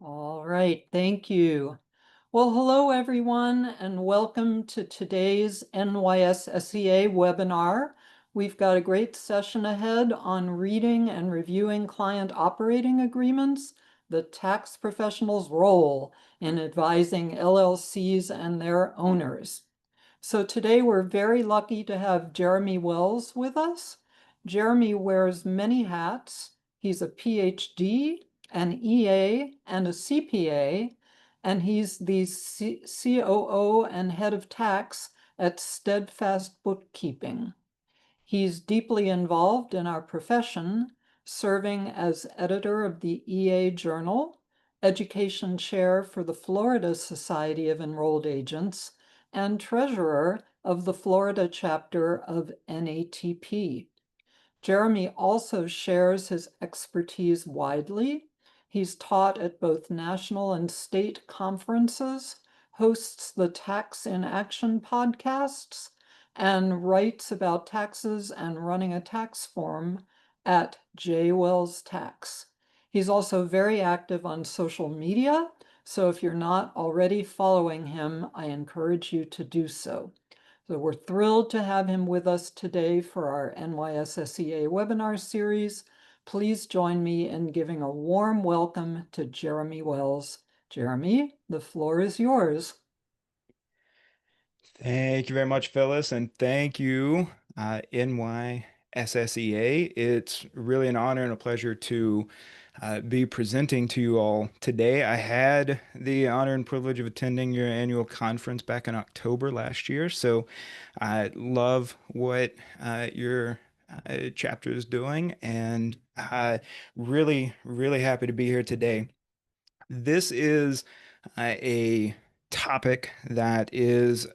All right, thank you. Well, hello everyone, and welcome to today's NYSSEA webinar. We've got a great session ahead on reading and reviewing client operating agreements, the tax professional's role in advising LLCs and their owners. So today we're very lucky to have Jeremy Wells with us. Jeremy wears many hats. He's a PhD, an EA, and a CPA, and he's the COO and head of tax at Steadfast Bookkeeping. He's deeply involved in our profession, serving as editor of the EA Journal, education chair for the Florida Society of Enrolled Agents, and treasurer of the Florida chapter of NATP. Jeremy also shares his expertise widely. He's taught at both national and state conferences, hosts the Tax in Action podcasts, and writes about taxes and running a tax firm at J. Wells Tax. He's also very active on social media, so if you're not already following him, I encourage you to do so. So we're thrilled to have him with us today for our NYSSEA webinar series. Please join me in giving a warm welcome to Jeremy Wells. Jeremy, the floor is yours. Thank you very much, Phyllis, and thank you, NYSSEA. It's really an honor and a pleasure to be presenting to you all today. I had the honor and privilege of attending your annual conference back in October last year, so I love what your chapter is doing, and really, really happy to be here today. This is a topic that is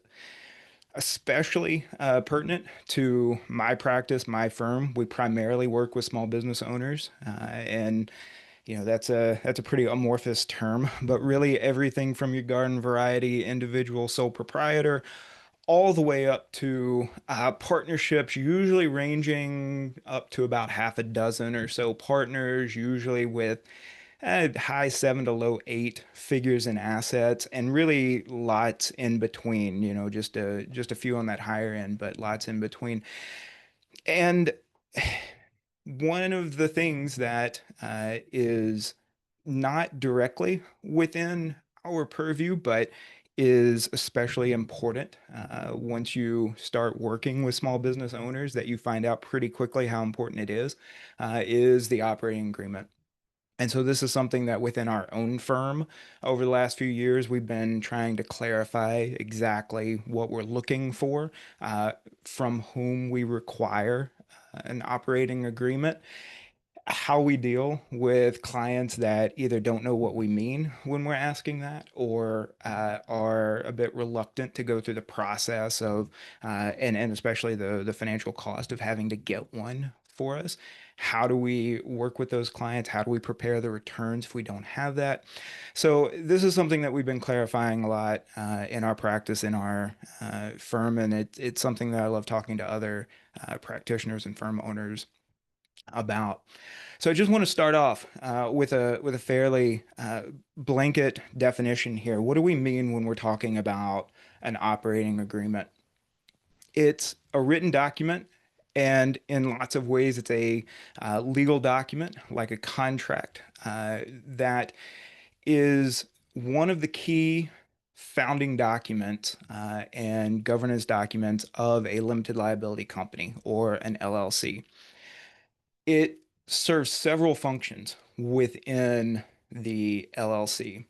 especially pertinent to my practice, my firm. We primarily work with small business owners, and that's a pretty amorphous term, but really everything from your garden variety individual sole proprietor all the way up to partnerships, usually ranging up to about half a dozen or so partners, usually with high seven to low eight figures in assets, and really lots in between. Just a few on that higher end, but lots in between. And one of the things that is not directly within our purview, but is especially important once you start working with small business owners, that you find out pretty quickly how important it is the operating agreement. And so this is something that within our own firm over the last few years, we've been trying to clarify exactly what we're looking for, from whom we require an operating agreement, how we deal with clients that either don't know what we mean when we're asking that, or are a bit reluctant to go through the process of, and especially the financial cost of having to get one for us. How do we work with those clients? How do we prepare the returns if we don't have that? So this is something that we've been clarifying a lot in our practice, in our firm, and it's something that I love talking to other practitioners and firm owners about. So I just want to start off with a fairly blanket definition here. What do we mean when we're talking about an operating agreement? It's a written document, and in lots of ways, it's a legal document, like a contract, that is one of the key founding documents and governance documents of a limited liability company or an LLC. It serves several functions within the LLC.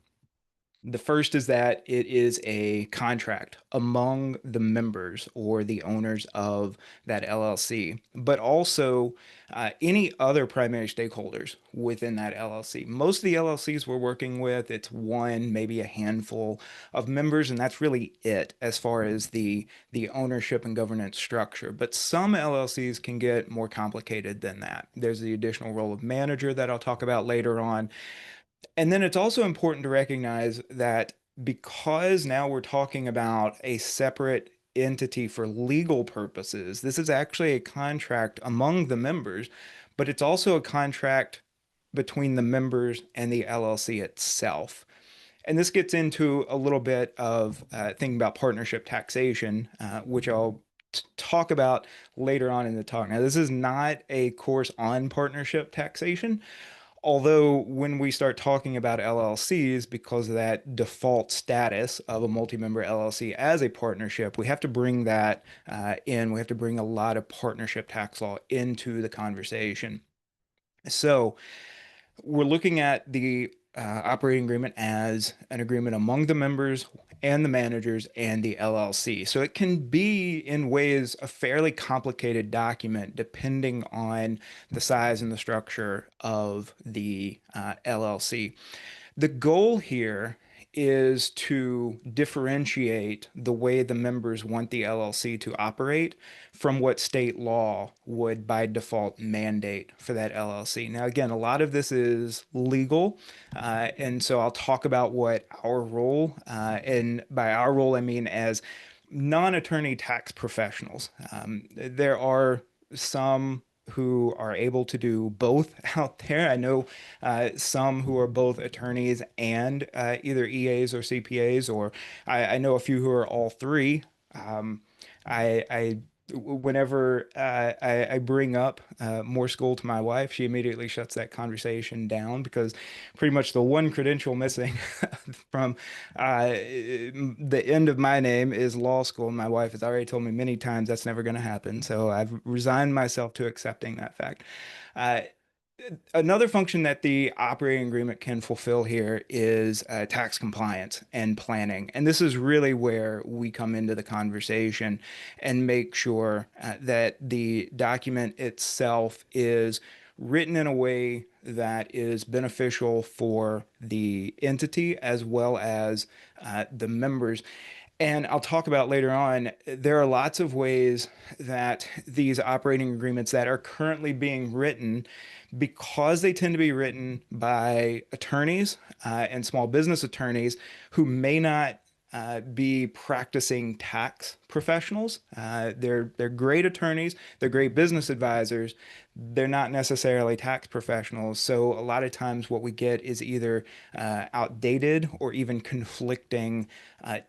The first is that it is a contract among the members or the owners of that LLC, but also any other primary stakeholders within that LLC. Most of the LLCs we're working with, it's one, maybe a handful of members, and that's really it as far as the ownership and governance structure. But some LLCs can get more complicated than that. There's the additional role of manager that I'll talk about later on. And then it's also important to recognize that because now we're talking about a separate entity for legal purposes, this is actually a contract among the members, but it's also a contract between the members and the LLC itself. And this gets into a little bit of thinking about partnership taxation, which I'll talk about later on in the talk. Now, this is not a course on partnership taxation, although when we start talking about LLCs, because of that default status of a multi-member LLC as a partnership, we have to bring that in. We have to bring a lot of partnership tax law into the conversation. So, we're looking at the operating agreement as an agreement among the members and the managers and the LLC. So it can be, in ways, a fairly complicated document depending on the size and the structure of the LLC. The goal here is to differentiate the way the members want the LLC to operate from what state law would by default mandate for that LLC. Now, again, a lot of this is legal, and so I'll talk about what our role, and by our role, I mean as non-attorney tax professionals. There are some who are able to do both out there. I know some who are both attorneys and either EAs or CPAs, or I know a few who are all three. Um, I whenever I bring up more school to my wife, she immediately shuts that conversation down because pretty much the one credential missing from the end of my name is law school. And my wife has already told me many times that's never going to happen. So I've resigned myself to accepting that fact. Uh, Another function that the operating agreement can fulfill here is tax compliance and planning. And this is really where we come into the conversation and make sure that the document itself is written in a way that is beneficial for the entity as well as the members. And I'll talk about later on, there are lots of ways that these operating agreements that are currently being written, because they tend to be written by attorneys and small business attorneys who may not be practicing tax professionals. They're great attorneys, they're great business advisors. They're not necessarily tax professionals. So a lot of times what we get is either outdated or even conflicting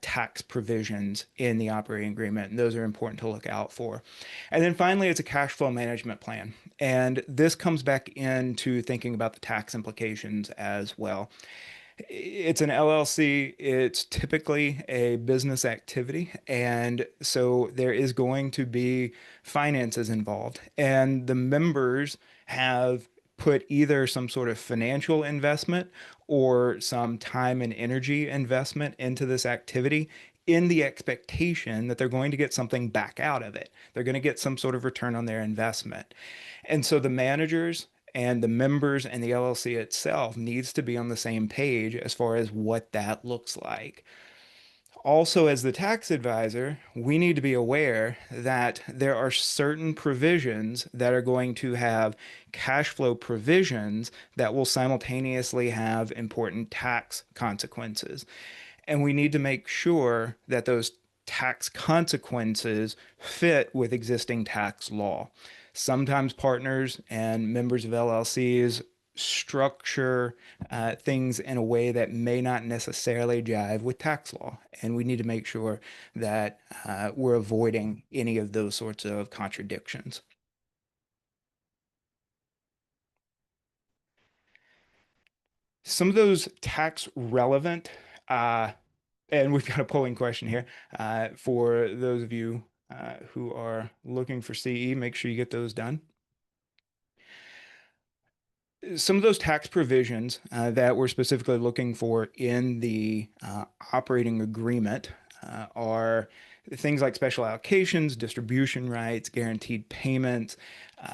tax provisions in the operating agreement. And those are important to look out for. And then finally, it's a cash flow management plan. And this comes back into thinking about the tax implications as well. It's an LLC. It's typically a business activity. And so there is going to be finances involved. And the members have put either some sort of financial investment or some time and energy investment into this activity in the expectation that they're going to get something back out of it. They're going to get some sort of return on their investment. And so the managers and the members and the LLC itself needs to be on the same page as far as what that looks like. Also, as the tax advisor, we need to be aware that there are certain provisions that are going to have cash flow provisions that will simultaneously have important tax consequences. And we need to make sure that those tax consequences fit with existing tax law. Sometimes partners and members of LLCs structure things in a way that may not necessarily jive with tax law. And we need to make sure that we're avoiding any of those sorts of contradictions. Some of those tax relevant, and we've got a polling question here for those of you who are looking for CE, make sure you get those done. Some of those tax provisions that we're specifically looking for in the operating agreement are things like special allocations, distribution rights, guaranteed payments,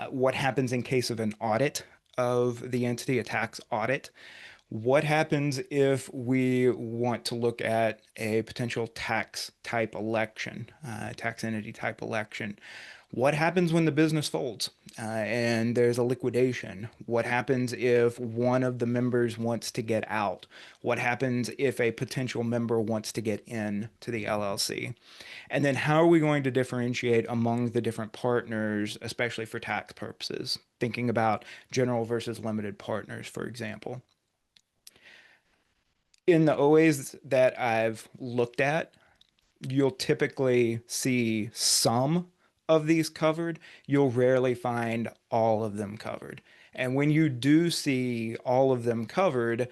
what happens in case of an audit of the entity, a tax audit. What happens if we want to look at a potential tax type election, tax entity type election? What happens when the business folds and there's a liquidation? What happens if one of the members wants to get out? What happens if a potential member wants to get in to the LLC? And then how are we going to differentiate among the different partners, especially for tax purposes? Thinking about general versus limited partners, for example. In the OAs that I've looked at, you'll typically see some of these covered. You'll rarely find all of them covered. And when you do see all of them covered,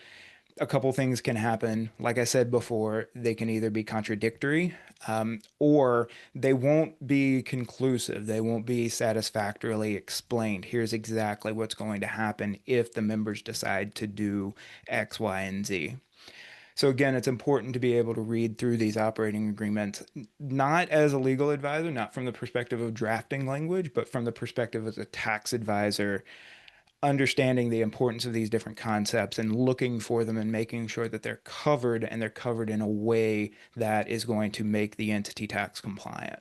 a couple things can happen. Like I said before, they can either be contradictory, or they won't be conclusive. They won't be satisfactorily explained. Here's exactly what's going to happen if the members decide to do X, Y, and Z. So again, it's important to be able to read through these operating agreements, not as a legal advisor, not from the perspective of drafting language, but from the perspective as a tax advisor, understanding the importance of these different concepts and looking for them and making sure that they're covered and they're covered in a way that is going to make the entity tax compliant.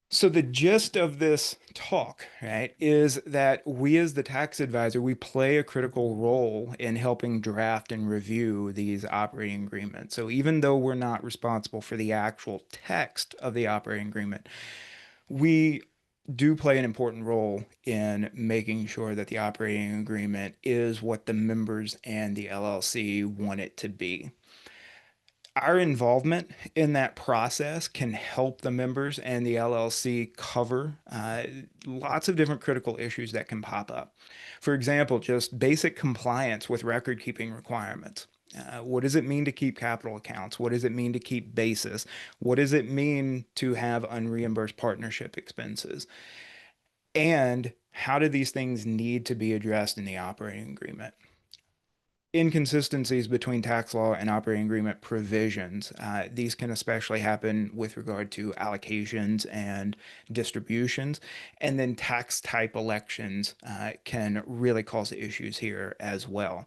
So the gist of this talk, right, is that we as the tax advisor, we play a critical role in helping draft and review these operating agreements. So even though we're not responsible for the actual text of the operating agreement, we do play an important role in making sure that the operating agreement is what the members and the LLC want it to be. Our involvement in that process can help the members and the LLC cover lots of different critical issues that can pop up. For example, just basic compliance with record keeping requirements. What does it mean to keep capital accounts? What does it mean to keep basis? What does it mean to have unreimbursed partnership expenses? And how do these things need to be addressed in the operating agreement? Inconsistencies between tax law and operating agreement provisions. These can especially happen with regard to allocations and distributions. And then tax type elections can really cause issues here as well.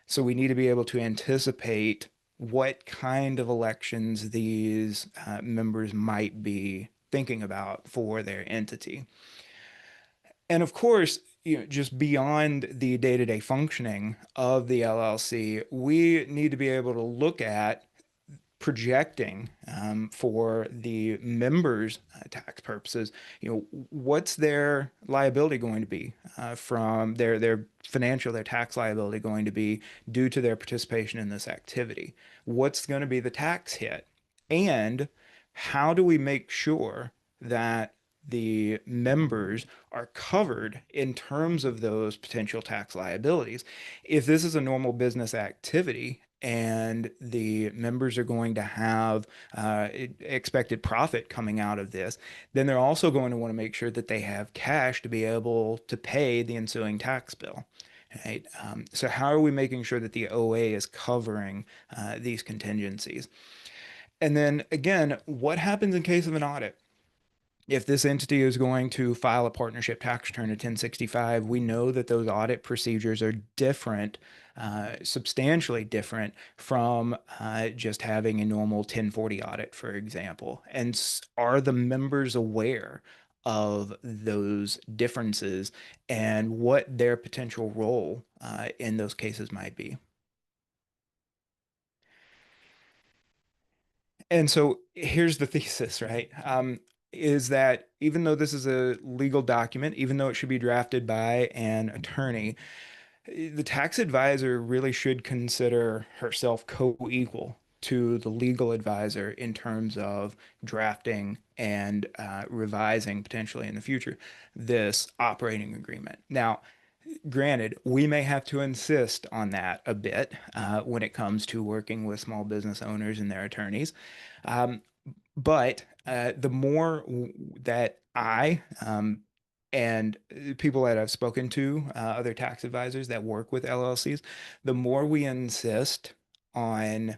So we need to be able to anticipate what kind of elections these members might be thinking about for their entity. And of course, just beyond the day-to-day functioning of the LLC, we need to be able to look at projecting for the members' tax purposes. What's their liability going to be from their financial, their tax liability going to be due to their participation in this activity? What's going to be the tax hit? And how do we make sure that the members are covered in terms of those potential tax liabilities? If this is a normal business activity and the members are going to have expected profit coming out of this, then they're also going to want to make sure that they have cash to be able to pay the ensuing tax bill. Right? So how are we making sure that the OA is covering these contingencies? And then again, what happens in case of an audit? If this entity is going to file a partnership tax return at 1065, we know that those audit procedures are different, substantially different from just having a normal 1040 audit, for example. And are the members aware of those differences and what their potential role in those cases might be? And so here's the thesis, right? Is that even though this is a legal document, even though it should be drafted by an attorney, the tax advisor really should consider herself co-equal to the legal advisor in terms of drafting and revising potentially in the future this operating agreement. Now, granted, we may have to insist on that a bit when it comes to working with small business owners and their attorneys. Um, but the more that I and people that I've spoken to, other tax advisors that work with LLCs, the more we insist on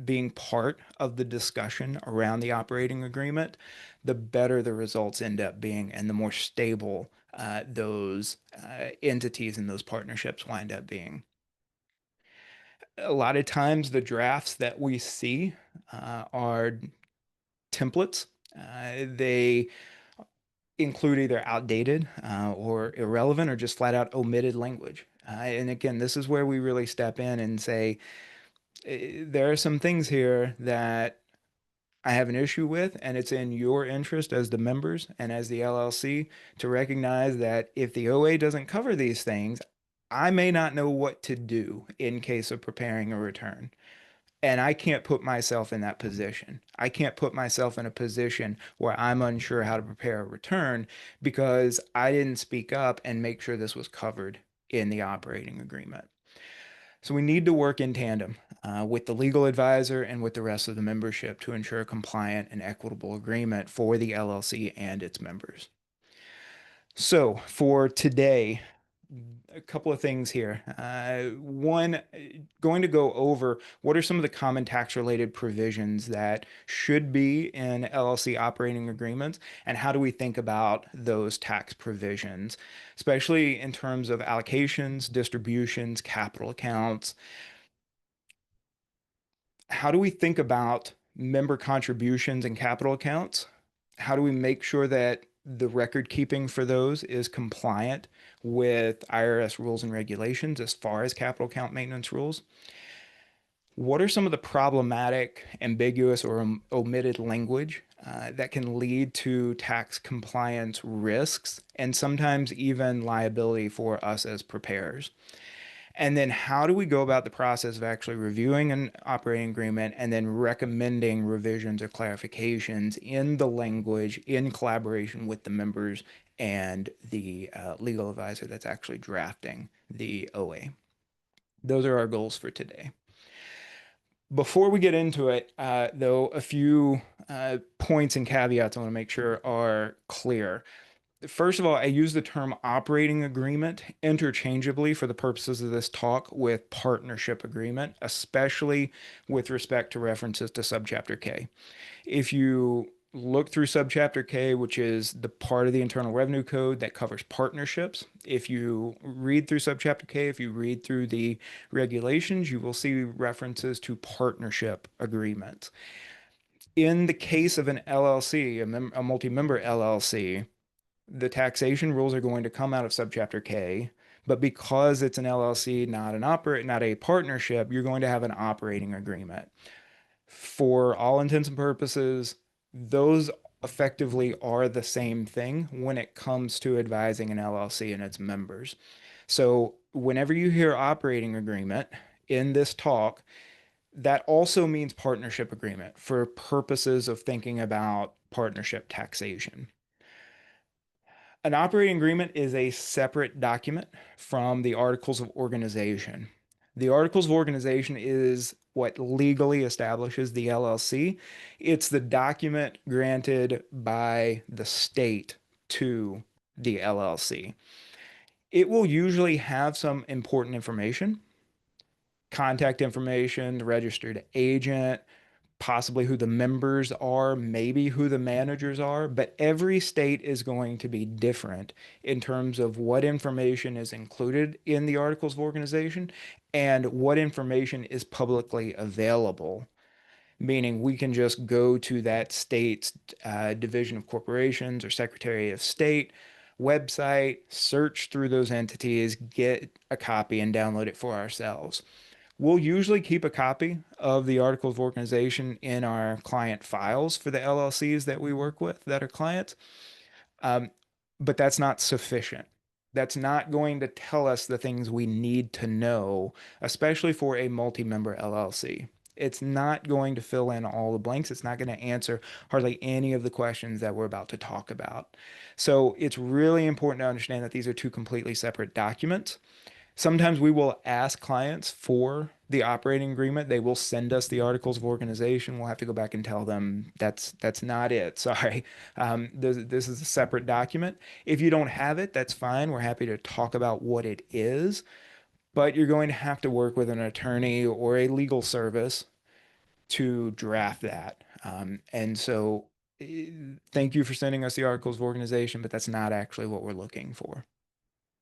being part of the discussion around the operating agreement, the better the results end up being and the more stable those entities and those partnerships wind up being. A lot of times, the drafts that we see are templates They include either outdated or irrelevant or just flat out omitted language. And again, this is where we really step in and say, there are some things here that I have an issue with, and it's in your interest as the members and as the LLC to recognize that if the OA doesn't cover these things, I may not know what to do in case of preparing a return. And I can't put myself in that position. I can't put myself in a position where I'm unsure how to prepare a return because I didn't speak up and make sure this was covered in the operating agreement. So we need to work in tandem with the legal advisor and with the rest of the membership to ensure a compliant and equitable agreement for the LLC and its members. So for today, a couple of things here. One, going to go over what are some of the common tax related provisions that should be in LLC operating agreements, and how do we think about those tax provisions, especially in terms of allocations, distributions, capital accounts. How do we think about member contributions and capital accounts? How do we make sure that the record keeping for those is compliant with IRS rules and regulations as far as capital account maintenance rules? What are some of the problematic, ambiguous, or omitted language that can lead to tax compliance risks and sometimes even liability for us as preparers? And then how do we go about the process of actually reviewing an operating agreement and then recommending revisions or clarifications in the language in collaboration with the members and the legal advisor that's actually drafting the OA? Those are our goals for today. Before we get into it, though, a few points and caveats I want to make sure are clear. First of all, I use the term operating agreement interchangeably for the purposes of this talk with partnership agreement, especially with respect to references to Subchapter K. If you look through Subchapter K, which is the part of the Internal Revenue Code that covers partnerships, if you read through Subchapter K, if you read through the regulations, you will see references to partnership agreements. In the case of an LLC, a multi-member LLC, the taxation rules are going to come out of Subchapter K, but because it's an LLC, not a partnership, you're going to have an operating agreement. For all intents and purposes, those effectively are the same thing when it comes to advising an LLC and its members. So whenever you hear operating agreement in this talk, that also means partnership agreement for purposes of thinking about partnership taxation. An operating agreement is a separate document from the Articles of Organization. The Articles of Organization is what legally establishes the LLC. It's the document granted by the state to the LLC. It will usually have some important information, contact information, the registered agent, possibly who the members are, maybe who the managers are, but every state is going to be different in terms of what information is included in the Articles of Organization and what information is publicly available. Meaning we can just go to that state's Division of Corporations or Secretary of State website, search through those entities, get a copy, and download it for ourselves. We'll usually keep a copy of the Article of Organization in our client files for the LLCs that we work with that are clients. Um, but that's not sufficient. That's not going to tell us the things we need to know, especially for a multi-member LLC. It's not going to fill in all the blanks. It's not going to answer hardly any of the questions that we're about to talk about. So it's really important to understand that these are two completely separate documents. Sometimes we will ask clients for the operating agreement. They will send us the articles of organization. We'll have to go back and tell them that's not it. Sorry. This is a separate document. If you don't have it, that's fine. We're happy to talk about what it is, but you're going to have to work with an attorney or a legal service to draft that. And so thank you for sending us the articles of organization, but that's not actually what we're looking for.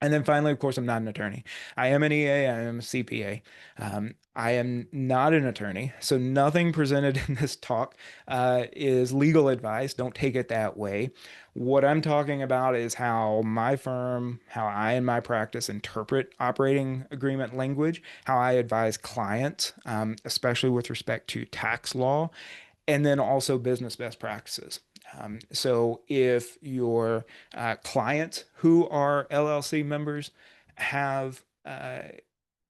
And then finally, of course, I'm not an attorney. I am an EA, I am a CPA. I am not an attorney, so nothing presented in this talk is legal advice. Don't take it that way. What I'm talking about is how my firm, how I and my practice interpret operating agreement language, how I advise clients, especially with respect to tax law, and then also business best practices. So if your clients who are LLC members have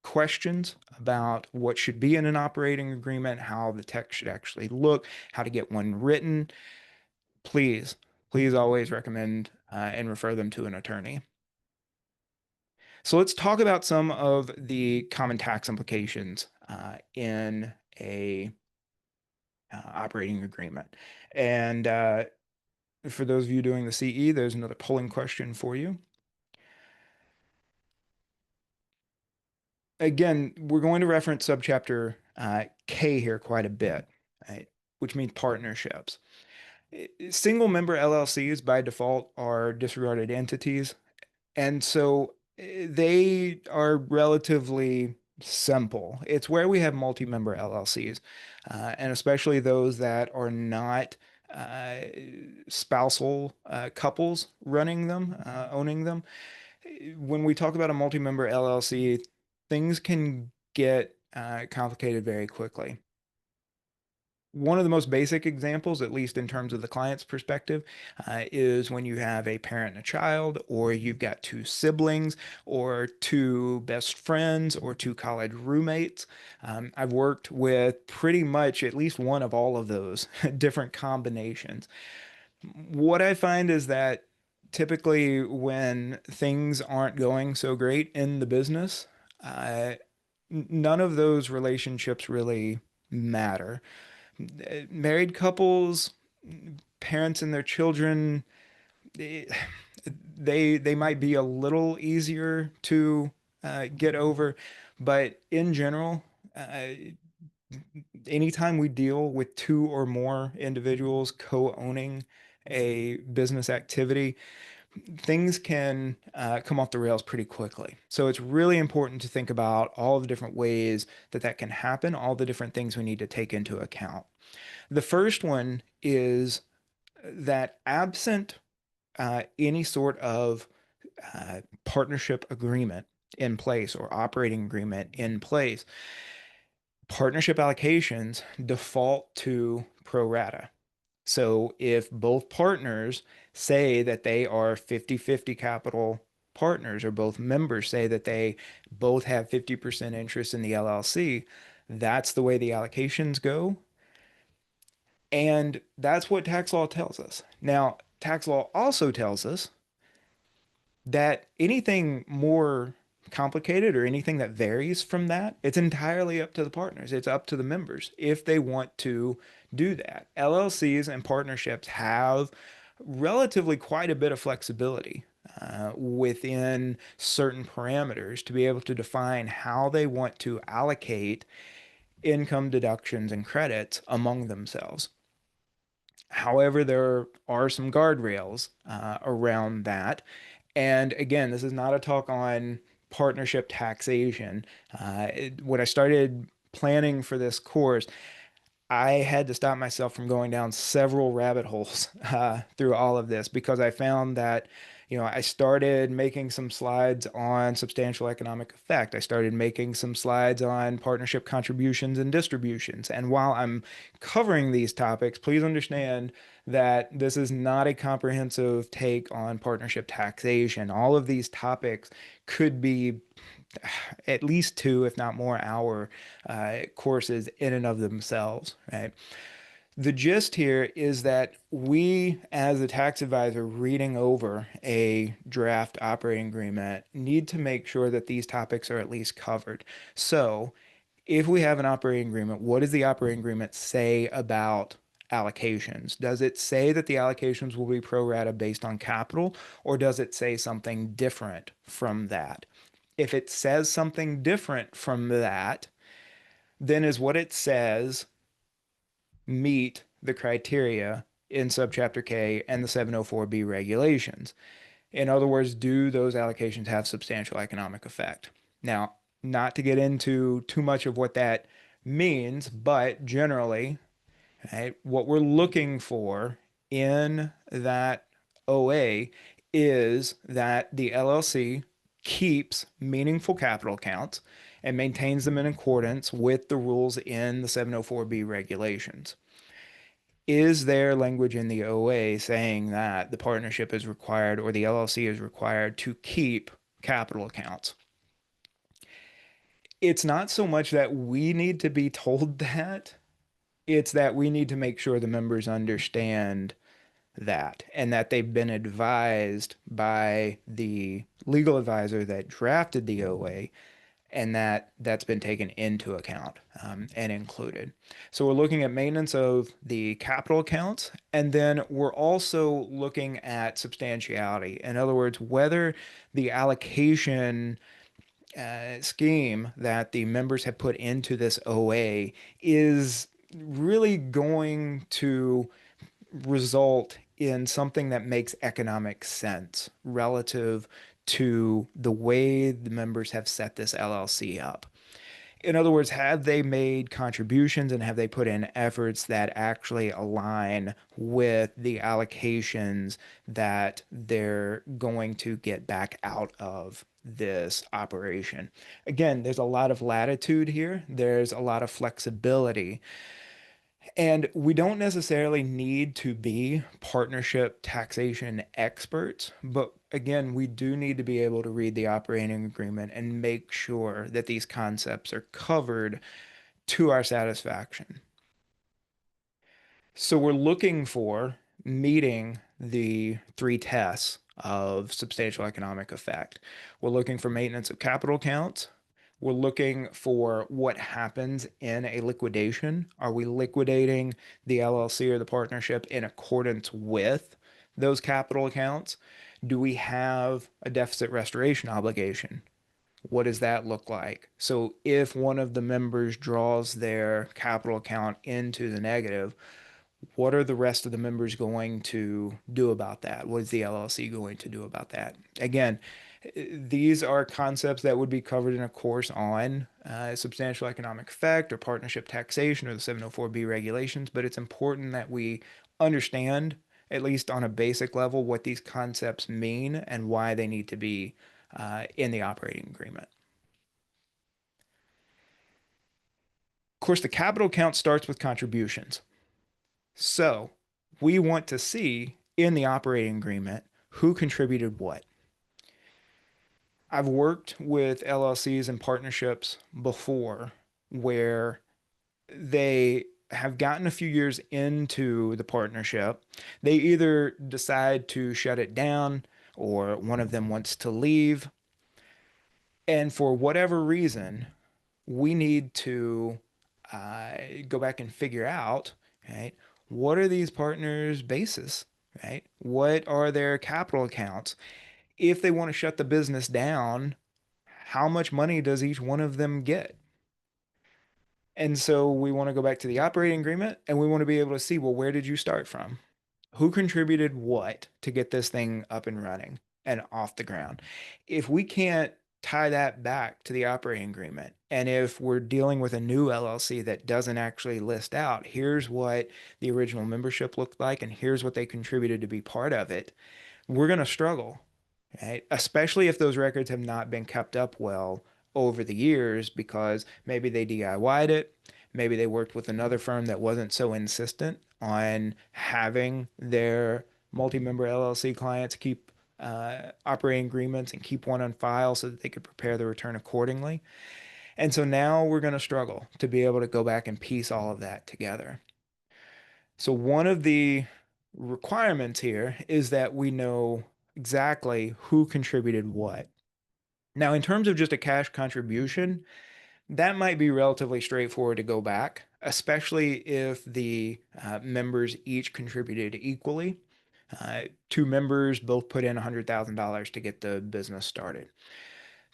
questions about what should be in an operating agreement, how the text should actually look, how to get one written, please, please always recommend and refer them to an attorney. So let's talk about some of the common tax implications in a operating agreement. And for those of you doing the CE, there's another polling question for you. Again, we're going to reference subchapter K here quite a bit, right? Which means partnerships. Single member LLCs by default are disregarded entities. And so they are relatively simple. It's where we have multi-member LLCs, and especially those that are not uh, spousal couples running them, owning them. When we talk about a multi-member LLC, things can get complicated very quickly. One of the most basic examples, at least in terms of the client's perspective, is when you have a parent and a child, or you've got two siblings, or two best friends, or two college roommates. I've worked with pretty much at least one of all of those different combinations. What I find is that typically when things aren't going so great in the business, uh, none of those relationships really matter. Married couples, parents and their children, they they might be a little easier to get over, but in general, uh, anytime we deal with two or more individuals co-owning a business activity, things can come off the rails pretty quickly. So it's really important to think about all the different ways that that can happen, all the different things we need to take into account. The first one is that absent any sort of partnership agreement in place or operating agreement in place, partnership allocations default to pro rata. So if both partners say that they are 50-50 capital partners, or both members say that they both have 50% interest in the LLC, that's the way the allocations go. And that's what tax law tells us. Now, tax law also tells us that anything more complicated or anything that varies from that, it's entirely up to the partners. It's up to the members if they want to do that. LLCs and partnerships have relatively quite a bit of flexibility within certain parameters to be able to define how they want to allocate income deductions and credits among themselves. However, there are some guardrails around that. And again, this is not a talk on partnership taxation. When I started planning for this course, I had to stop myself from going down several rabbit holes through all of this because I found that, I started making some slides on substantial economic effect. I started making some slides on partnership contributions and distributions. And while I'm covering these topics, please understand that this is not a comprehensive take on partnership taxation. All of these topics could be at least two, if not more, hour courses in and of themselves, right? The gist here is that we, as a tax advisor reading over a draft operating agreement, need to make sure that these topics are at least covered. So, if we have an operating agreement, what does the operating agreement say about allocations? Does it say that the allocations will be pro rata based on capital, or does it say something different from that? If it says something different from that, then is what it says meet the criteria in subchapter K and the 704B regulations? In other words, do those allocations have substantial economic effect? Now, not to get into too much of what that means, but generally, right, what we're looking for in that OA is that the LLC keeps meaningful capital accounts and maintains them in accordance with the rules in the 704B regulations. Is there language in the OA saying that the partnership is required or the LLC is required to keep capital accounts? It's not so much that we need to be told that, it's that we need to make sure the members understand that and that they've been advised by the legal advisor that drafted the OA and that that's been taken into account and included. So we're looking at maintenance of the capital accounts, and then we're also looking at substantiality. In other words, whether the allocation scheme that the members have put into this OA is really going to result in something that makes economic sense relative to the way the members have set this LLC up. In other words, have they made contributions and have they put in efforts that actually align with the allocations that they're going to get back out of this operation? Again, there's a lot of latitude here, there's a lot of flexibility. And we don't necessarily need to be partnership taxation experts, but again, we do need to be able to read the operating agreement and make sure that these concepts are covered to our satisfaction. So we're looking for meeting the three tests of substantial economic effect. We're looking for maintenance of capital accounts. We're looking for what happens in a liquidation. Are we liquidating the LLC or the partnership in accordance with those capital accounts? Do we have a deficit restoration obligation? What does that look like? So if one of the members draws their capital account into the negative, what are the rest of the members going to do about that? What is the LLC going to do about that? Again, these are concepts that would be covered in a course on substantial economic effect or partnership taxation or the 704B regulations, but it's important that we understand, at least on a basic level, what these concepts mean and why they need to be in the operating agreement. Of course, the capital account starts with contributions. So we want to see in the operating agreement who contributed what. I've worked with LLCs and partnerships before where they have gotten a few years into the partnership. They either decide to shut it down or one of them wants to leave. And for whatever reason, we need to go back and figure out, right, what are these partners' bases, right? What are their capital accounts? If they want to shut the business down, how much money does each one of them get? And so we want to go back to the operating agreement and we want to be able to see, well, where did you start from? Who contributed what to get this thing up and running and off the ground? If we can't tie that back to the operating agreement, and if we're dealing with a new LLC that doesn't actually list out, here's what the original membership looked like, and here's what they contributed to be part of it, we're going to struggle, right? Especially if those records have not been kept up well over the years because maybe they DIY'd it, maybe they worked with another firm that wasn't so insistent on having their multi-member LLC clients keep operating agreements and keep one on file so that they could prepare the return accordingly. And so now we're going to struggle to be able to go back and piece all of that together. So one of the requirements here is that we know exactly who contributed what. Now, in terms of just a cash contribution, that might be relatively straightforward to go back, especially if the members each contributed equally. Two members both put in $100,000 to get the business started.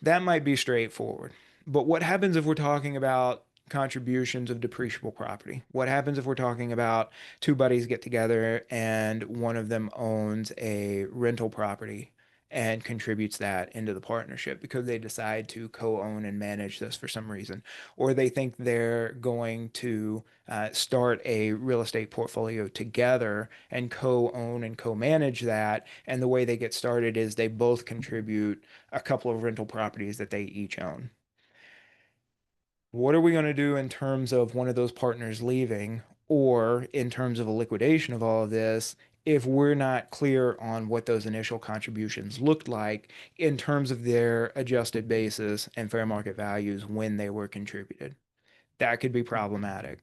That might be straightforward. But what happens if we're talking about contributions of depreciable property? What happens if we're talking about two buddies get together and one of them owns a rental property and contributes that into the partnership because they decide to co-own and manage this for some reason, or they think they're going to start a real estate portfolio together and co-own and co-manage that. And the way they get started is they both contribute a couple of rental properties that they each own. What are we going to do in terms of one of those partners leaving or in terms of a liquidation of all of this if we're not clear on what those initial contributions looked like in terms of their adjusted basis and fair market values when they were contributed? That could be problematic.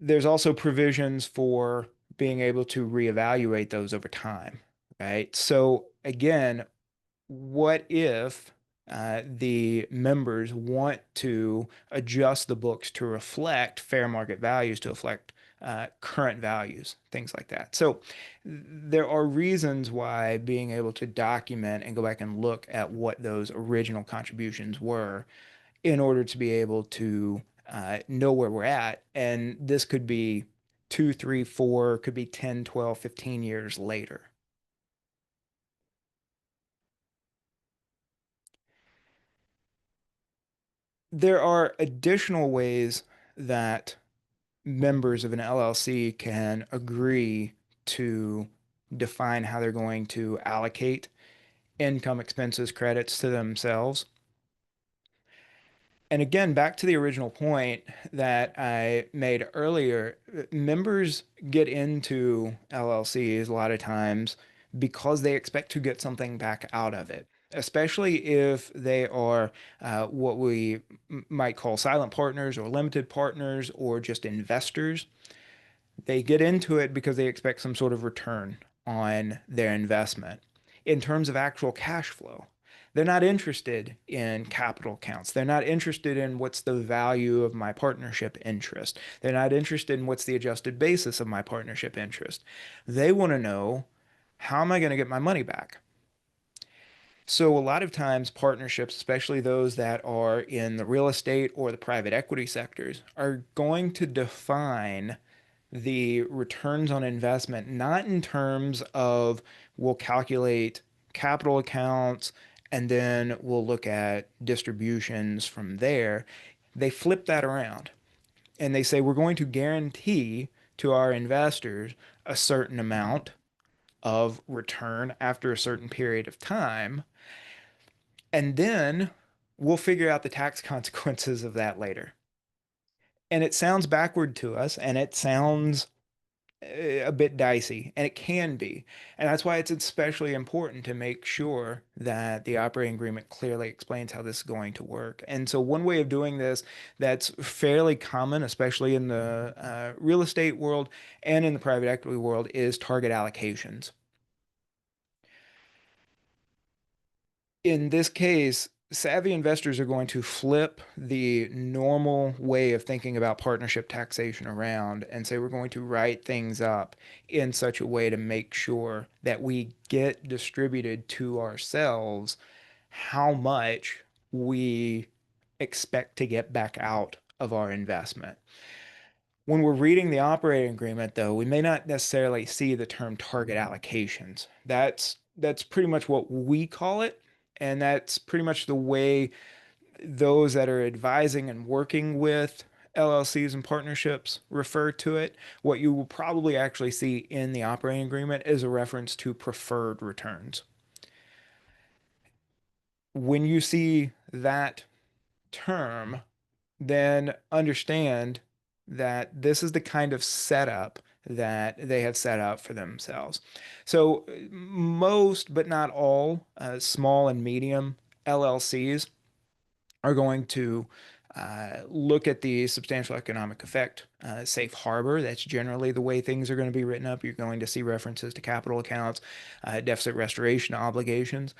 There's also provisions for being able to reevaluate those over time, right? So again, what if the members want to adjust the books to reflect fair market values, to reflect current values, things like that? So there are reasons why being able to document and go back and look at what those original contributions were in order to be able to know where we're at. And this could be 2, 3, 4, could be 10, 12, 15 years later. There are additional ways that members of an LLC can agree to define how they're going to allocate income expenses credits to themselves. And again, back to the original point that I made earlier, members get into LLCs a lot of times because they expect to get something back out of it, especially if they are what we might call silent partners or limited partners or just investors. They get into it because they expect some sort of return on their investment in terms of actual cash flow. They're not interested in capital accounts. They're not interested in what's the value of my partnership interest. They're not interested in what's the adjusted basis of my partnership interest. They want to know, how am I going to get my money back? So a lot of times partnerships, especially those that are in the real estate or the private equity sectors, are going to define the returns on investment, not in terms of we'll calculate capital accounts and then we'll look at distributions from there. They flip that around and they say we're going to guarantee to our investors a certain amount of return after a certain period of time. And then we'll figure out the tax consequences of that later. And it sounds backward to us and it sounds a bit dicey, and it can be. And that's why it's especially important to make sure that the operating agreement clearly explains how this is going to work. And so one way of doing this that's fairly common, especially in the real estate world and in the private equity world, is target allocations. In this case, savvy investors are going to flip the normal way of thinking about partnership taxation around and say we're going to write things up in such a way to make sure that we get distributed to ourselves how much we expect to get back out of our investment. When we're reading the operating agreement, though, we may not necessarily see the term target allocations. That's pretty much what we call it, and that's pretty much the way those that are advising and working with LLCs and partnerships refer to it. What you will probably actually see in the operating agreement is a reference to preferred returns. When you see that term, then understand that this is the kind of setup that they have set up for themselves. So most, but not all, small and medium LLCs are going to look at the substantial economic effect safe harbor. That's generally the way things are going to be written up. You're going to see references to capital accounts, deficit restoration obligations,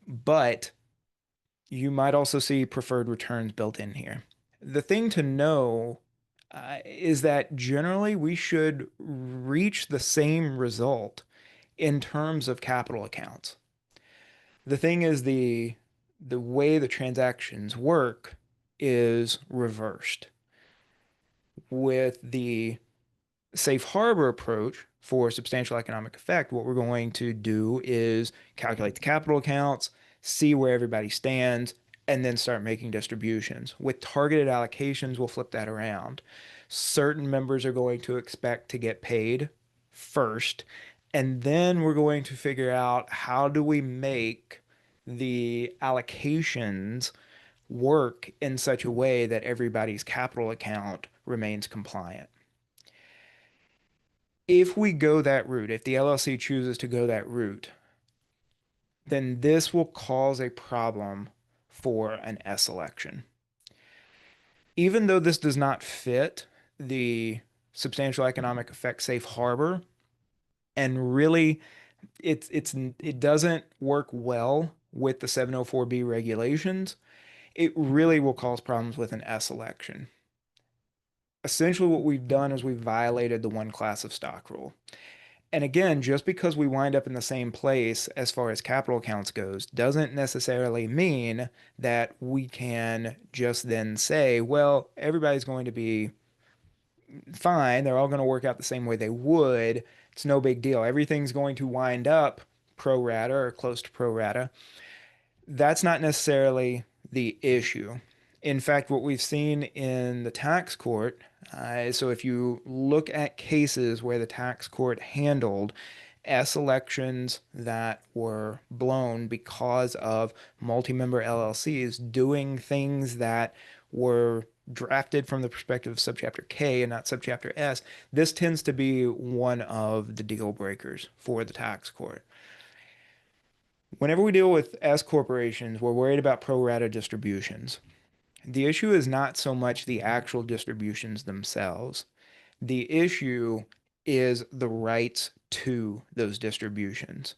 but you might also see preferred returns built in here. The thing to know is that generally we should reach the same result in terms of capital accounts. The thing is the way the transactions work is reversed. With the safe harbor approach, for substantial economic effect, what we're going to do is calculate the capital accounts, see where everybody stands, and then start making distributions. With targeted allocations, we'll flip that around. Certain members are going to expect to get paid first, and then we're going to figure out how do we make the allocations work in such a way that everybody's capital account remains compliant. If we go that route, if the LLC chooses to go that route, then this will cause a problem for an S election. Even though this does not fit the substantial economic effect safe harbor, and really it doesn't work well with the 704B regulations, it really will cause problems with an S election. Essentially, what we've done is we've violated the one class of stock rule. And again, just because we wind up in the same place as far as capital accounts goes, doesn't necessarily mean that we can just then say, well, everybody's going to be fine. They're all going to work out the same way they would. It's no big deal. Everything's going to wind up pro rata or close to pro rata. That's not necessarily the issue. In fact, what we've seen in the tax court, so if you look at cases where the tax court handled S elections that were blown because of multi-member LLCs doing things that were drafted from the perspective of subchapter K and not subchapter S, this tends to be one of the deal breakers for the tax court. Whenever we deal with S corporations, we're worried about pro rata distributions. The issue is not so much the actual distributions themselves. The issue is the rights to those distributions.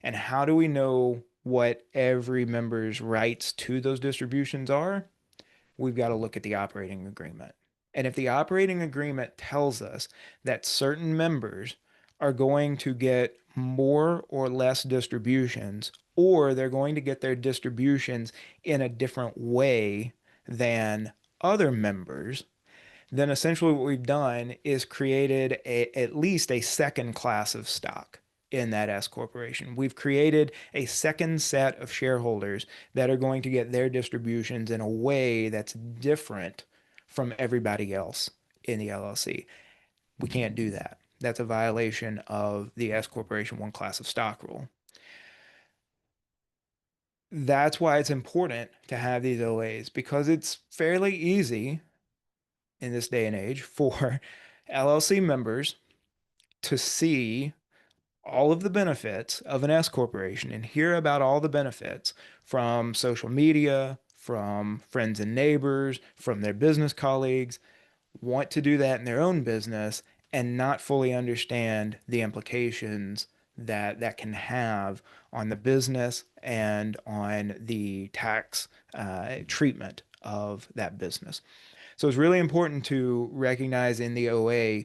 And how do we know what every member's rights to those distributions are? We've got to look at the operating agreement. And if the operating agreement tells us that certain members are going to get more or less distributions, or they're going to get their distributions in a different way than other members, then essentially what we've done is created at least a second class of stock in that S corporation. We've created a second set of shareholders that are going to get their distributions in a way that's different from everybody else in the LLC. We can't do that. That's a violation of the S corporation one class of stock rule. That's why it's important to have these OAs, because it's fairly easy in this day and age for LLC members to see all of the benefits of an S corporation and hear about all the benefits from social media, from friends and neighbors, from their business colleagues, want to do that in their own business and not fully understand the implications that that can have on the business and on the tax treatment of that business. So it's really important to recognize in the OA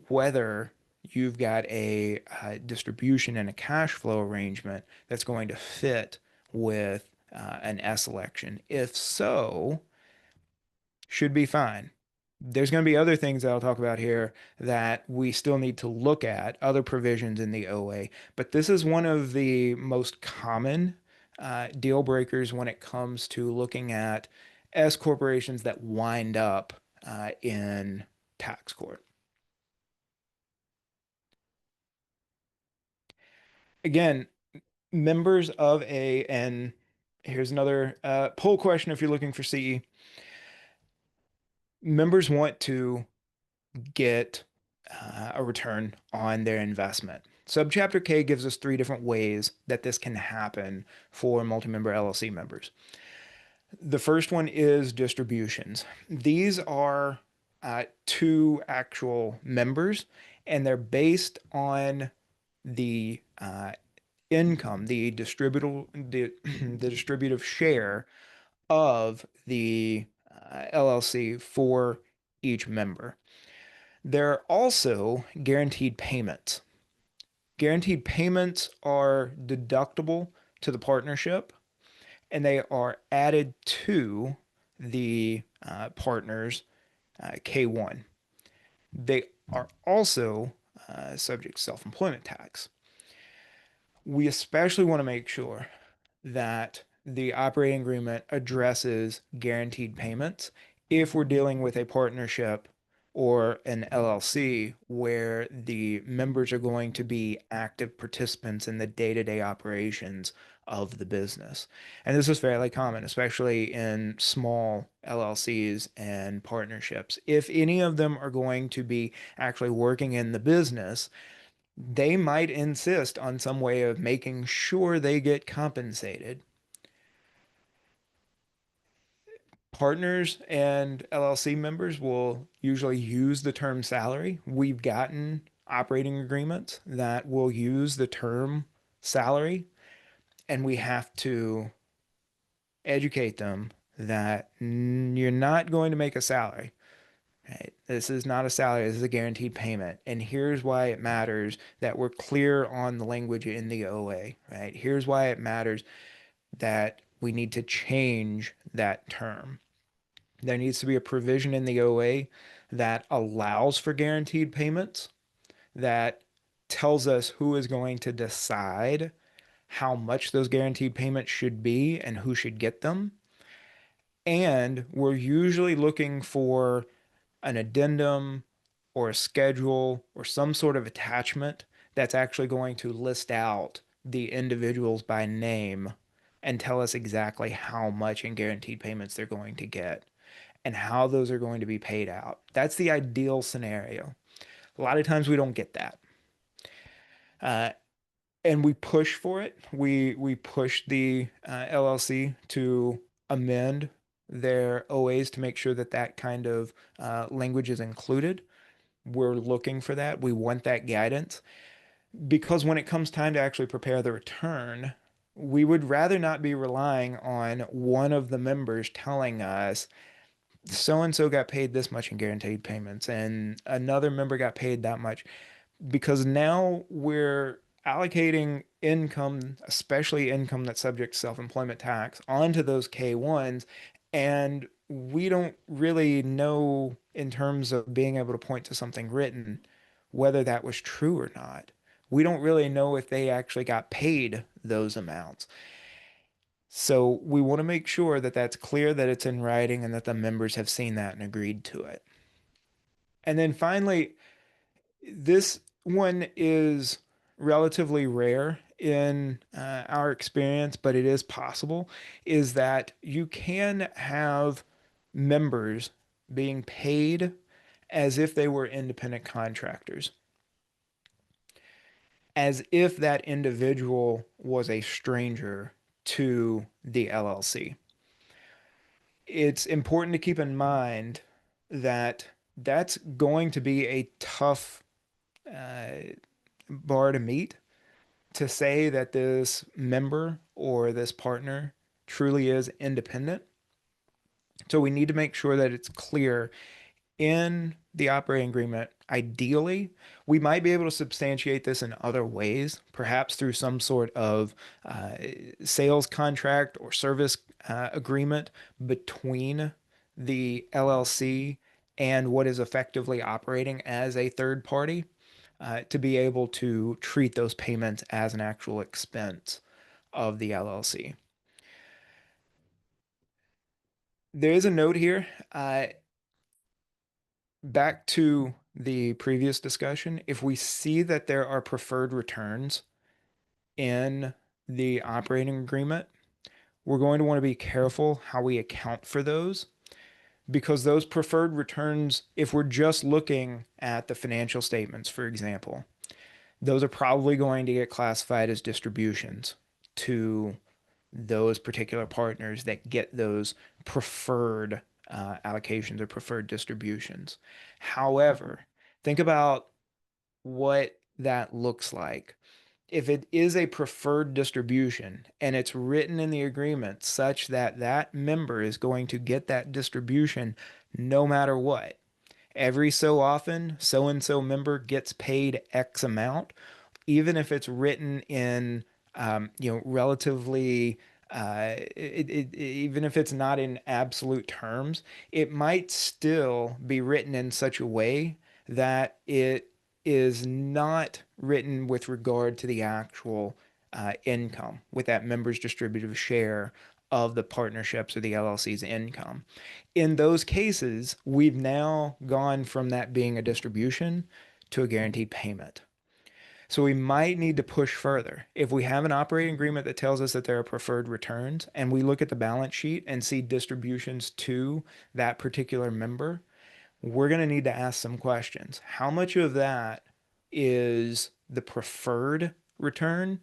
whether you've got a distribution and a cash flow arrangement that's going to fit with an S election. If so, should be fine. There's going to be other things that I'll talk about here that we still need to look at, other provisions in the OA, but this is one of the most common deal breakers when it comes to looking at S corporations that wind up in tax court. Again, members of and here's another poll question if you're looking for CE. Members want to get a return on their investment. Subchapter K gives us three different ways that this can happen for multi-member LLC members. The first one is distributions. These are to actual members, and they're based on the income, the distributive share of the LLC for each member. There are also guaranteed payments. Guaranteed payments are deductible to the partnership, and they are added to the partner's K1. They are also subject to self-employment tax. We especially want to make sure that the operating agreement addresses guaranteed payments if we're dealing with a partnership or an LLC where the members are going to be active participants in the day-to-day operations of the business. And this is fairly common, especially in small LLCs and partnerships. If any of them are going to be actually working in the business, they might insist on some way of making sure they get compensated. Partners and LLC members will usually use the term salary. We've gotten operating agreements that will use the term salary, and we have to educate them that you're not going to make a salary. Right? This is not a salary, this is a guaranteed payment. And here's why it matters that we're clear on the language in the OA, right? Here's why it matters that we need to change that term. There needs to be a provision in the OA that allows for guaranteed payments, that tells us who is going to decide how much those guaranteed payments should be and who should get them. And we're usually looking for an addendum or a schedule or some sort of attachment that's actually going to list out the individuals by name and tell us exactly how much in guaranteed payments they're going to get and how those are going to be paid out. That's the ideal scenario. A lot of times we don't get that. Uh, and we push for it. We push the LLC to amend their OAs to make sure that that kind of language is included. We're looking for that. We want that guidance because when it comes time to actually prepare the return, we would rather not be relying on one of the members telling us so and so got paid this much in guaranteed payments and another member got paid that much, because now we're allocating income, especially income that's subject to self-employment tax, onto those K1s. And we don't really know, in terms of being able to point to something written, whether that was true or not. We don't really know if they actually got paid those amounts. So we want to make sure that that's clear, that it's in writing, and that the members have seen that and agreed to it. And then finally, this one is relatively rare in our experience, but it is possible, is that you can have members being paid as if they were independent contractors, as if that individual was a stranger to the LLC. It's important to keep in mind that that's going to be a tough uh, bar to meet, to say that this member or this partner truly is independent. So we need to make sure that it's clear in the operating agreement. Ideally, we might be able to substantiate this in other ways, perhaps through some sort of uh, sales contract or service agreement between the LLC and what is effectively operating as a third party, to be able to treat those payments as an actual expense of the LLC. There is a note here. Back to the previous discussion, if we see that there are preferred returns in the operating agreement, we're going to want to be careful how we account for those, because those preferred returns, if we're just looking at the financial statements, for example, those are probably going to get classified as distributions to those particular partners that get those preferred allocations or preferred distributions. However, think about what that looks like. If it is a preferred distribution and it's written in the agreement such that that member is going to get that distribution no matter what, every so often, so and so member gets paid X amount, even if it's written in, relatively, even if it's not in absolute terms, it might still be written in such a way that it is not written with regard to the actual income, with that member's distributive share of the partnerships or the LLC's income. In those cases, we've now gone from that being a distribution to a guaranteed payment. So we might need to push further. If we have an operating agreement that tells us that there are preferred returns and we look at the balance sheet and see distributions to that particular member, we're going to need to ask some questions. How much of that is the preferred return?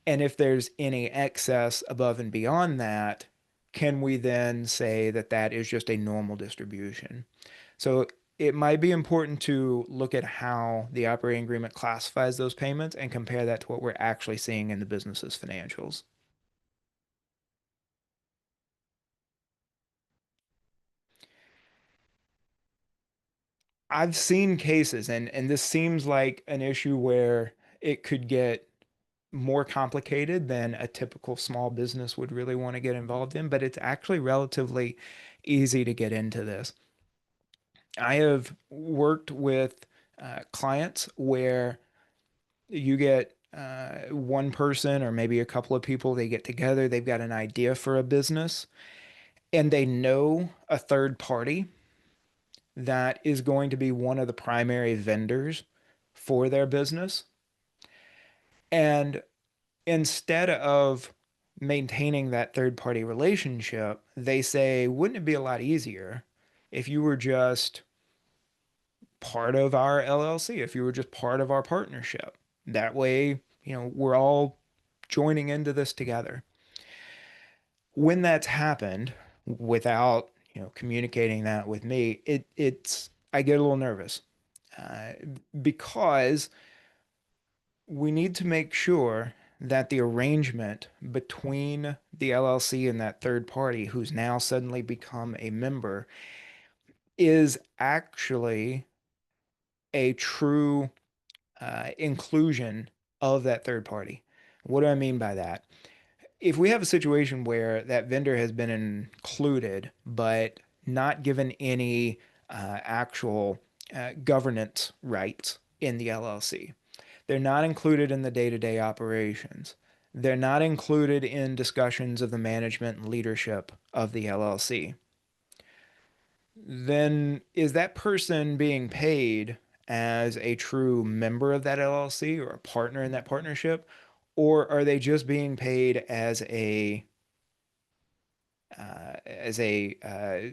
And if there's any excess above and beyond that, can we then say that that is just a normal distribution? So it might be important to look at how the operating agreement classifies those payments and compare that to what we're actually seeing in the business's financials. I've seen cases, and this seems like an issue where it could get more complicated than a typical small business would really want to get involved in, but it's actually relatively easy to get into this. I have worked with clients where you get one person or maybe a couple of people, they get together, they've got an idea for a business, and they know a third party that is going to be one of the primary vendors for their business. And instead of maintaining that third party relationship, they say, wouldn't it be a lot easier if you were just part of our LLC, if you were just part of our partnership? That way, we're all joining into this together. When that's happened without, communicating that with me, I get a little nervous uh, because we need to make sure that the arrangement between the LLC and that third party who's now suddenly become a member is actually a true inclusion of that third party. What do I mean by that? If we have a situation where that vendor has been included but not given any actual governance rights in the LLC, they're not included in the day-to-day operations. They're not included in discussions of the management and leadership of the LLC. Then is that person being paid as a true member of that LLC or a partner in that partnership? Or are they just being paid as a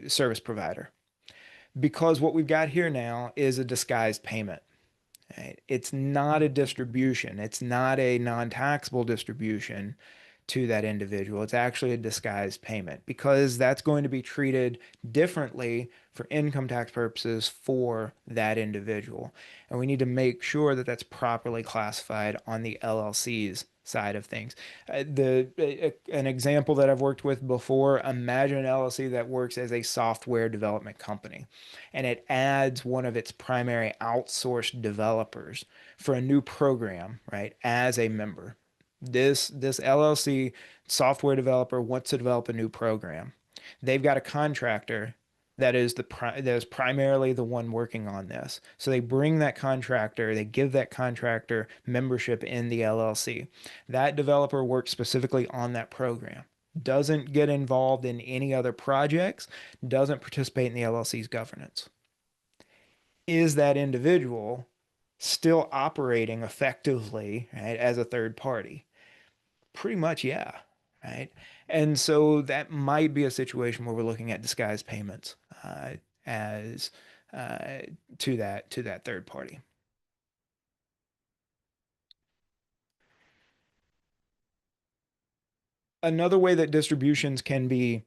service provider? Because what we've got here now is a disguised payment. Right? It's not a distribution. It's not a non-taxable distribution to that individual. It's actually a disguised payment because that's going to be treated differently for income tax purposes for that individual. And we need to make sure that that's properly classified on the LLC's side of things. An example that I've worked with before, imagine an LLC that works as a software development company and it adds one of its primary outsourced developers for a new program, right, as a member. This LLC software developer wants to develop a new program. They've got a contractor that is primarily the one working on this. So they bring that contractor, they give that contractor membership in the LLC. That developer works specifically on that program. Doesn't get involved in any other projects, doesn't participate in the LLC's governance. Is that individual still operating effectively, right, as a third party? Pretty much, yeah. Right. And so that might be a situation where we're looking at disguised payments as uh, to that third party. Another way that distributions can be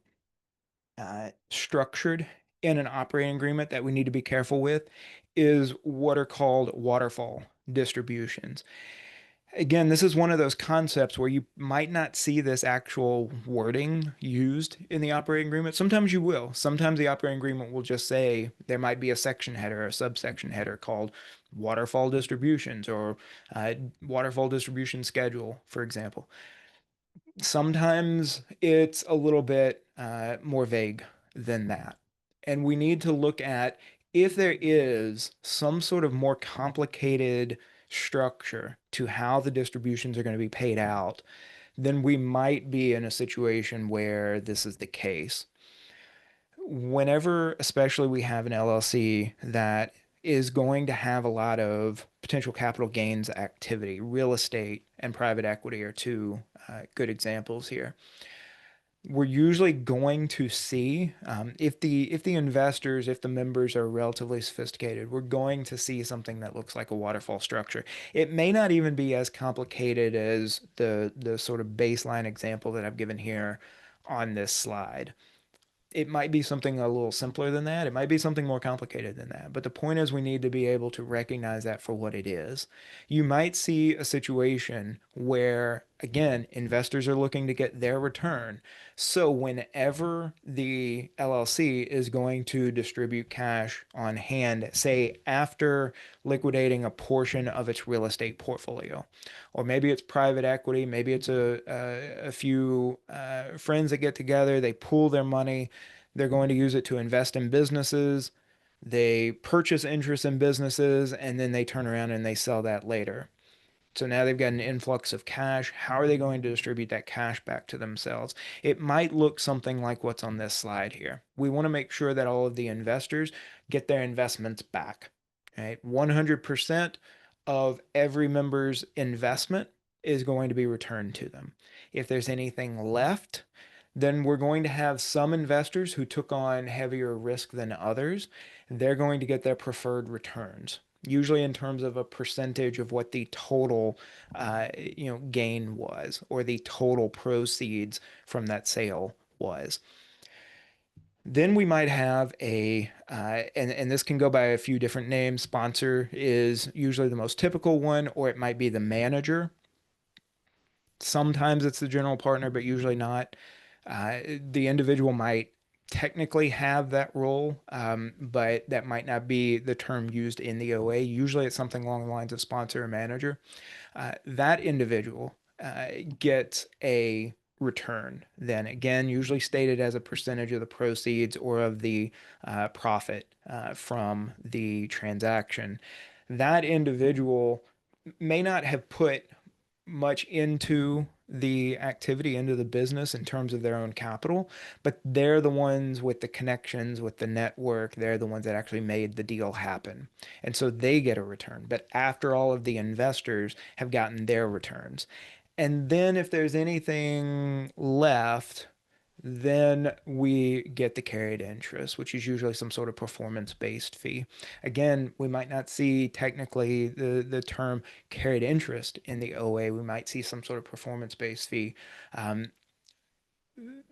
structured in an operating agreement that we need to be careful with is what are called waterfall distributions. Again, this is one of those concepts where you might not see this actual wording used in the operating agreement. Sometimes you will. Sometimes the operating agreement will just say there might be a section header or a subsection header called waterfall distributions or waterfall distribution schedule, for example. Sometimes it's a little bit more vague than that. And we need to look at If there is some sort of more complicated structure to how the distributions are going to be paid out, then we might be in a situation where this is the case. Whenever, especially, we have an LLC that is going to have a lot of potential capital gains activity, real estate and private equity are two good examples here. We're usually going to see if the investors, if the members are relatively sophisticated, we're going to see something that looks like a waterfall structure. It may not even be as complicated as the sort of baseline example that I've given here on this slide. It might be something a little simpler than that. It might be something more complicated than that. But the point is, we need to be able to recognize that for what it is. You might see a situation where, again, investors are looking to get their return. So whenever the LLC is going to distribute cash on hand, say after liquidating a portion of its real estate portfolio, or maybe it's private equity, maybe it's a few friends that get together, they pool their money, they're going to use it to invest in businesses, they purchase interest in businesses, and then they turn around and they sell that later. So now they've got an influx of cash. How are they going to distribute that cash back to themselves? It might look something like what's on this slide here. We want to make sure that all of the investors get their investments back. Right? 100% of every member's investment is going to be returned to them. If there's anything left, then we're going to have some investors who took on heavier risk than others. They're going to get their preferred returns, usually in terms of a percentage of what the total gain was, or the total proceeds from that sale was. Then we might have and this can go by a few different names. Sponsor is usually the most typical one, or it might be the manager. Sometimes it's the general partner, but usually not. The individual might technically have that role, but that might not be the term used in the OA. Usually it's something along the lines of sponsor or manager. That individual gets a return, then again, usually stated as a percentage of the proceeds or of the profit from the transaction. That individual may not have put much into the activity, into the business in terms of their own capital, but they're the ones with the connections, with the network. They're the ones that actually made the deal happen. And so they get a return. But after all of the investors have gotten their returns. And then if there's anything left, then we get the carried interest, which is usually some sort of performance-based fee. Again, we might not see technically the term carried interest in the OA. We might see some sort of performance-based fee. Um,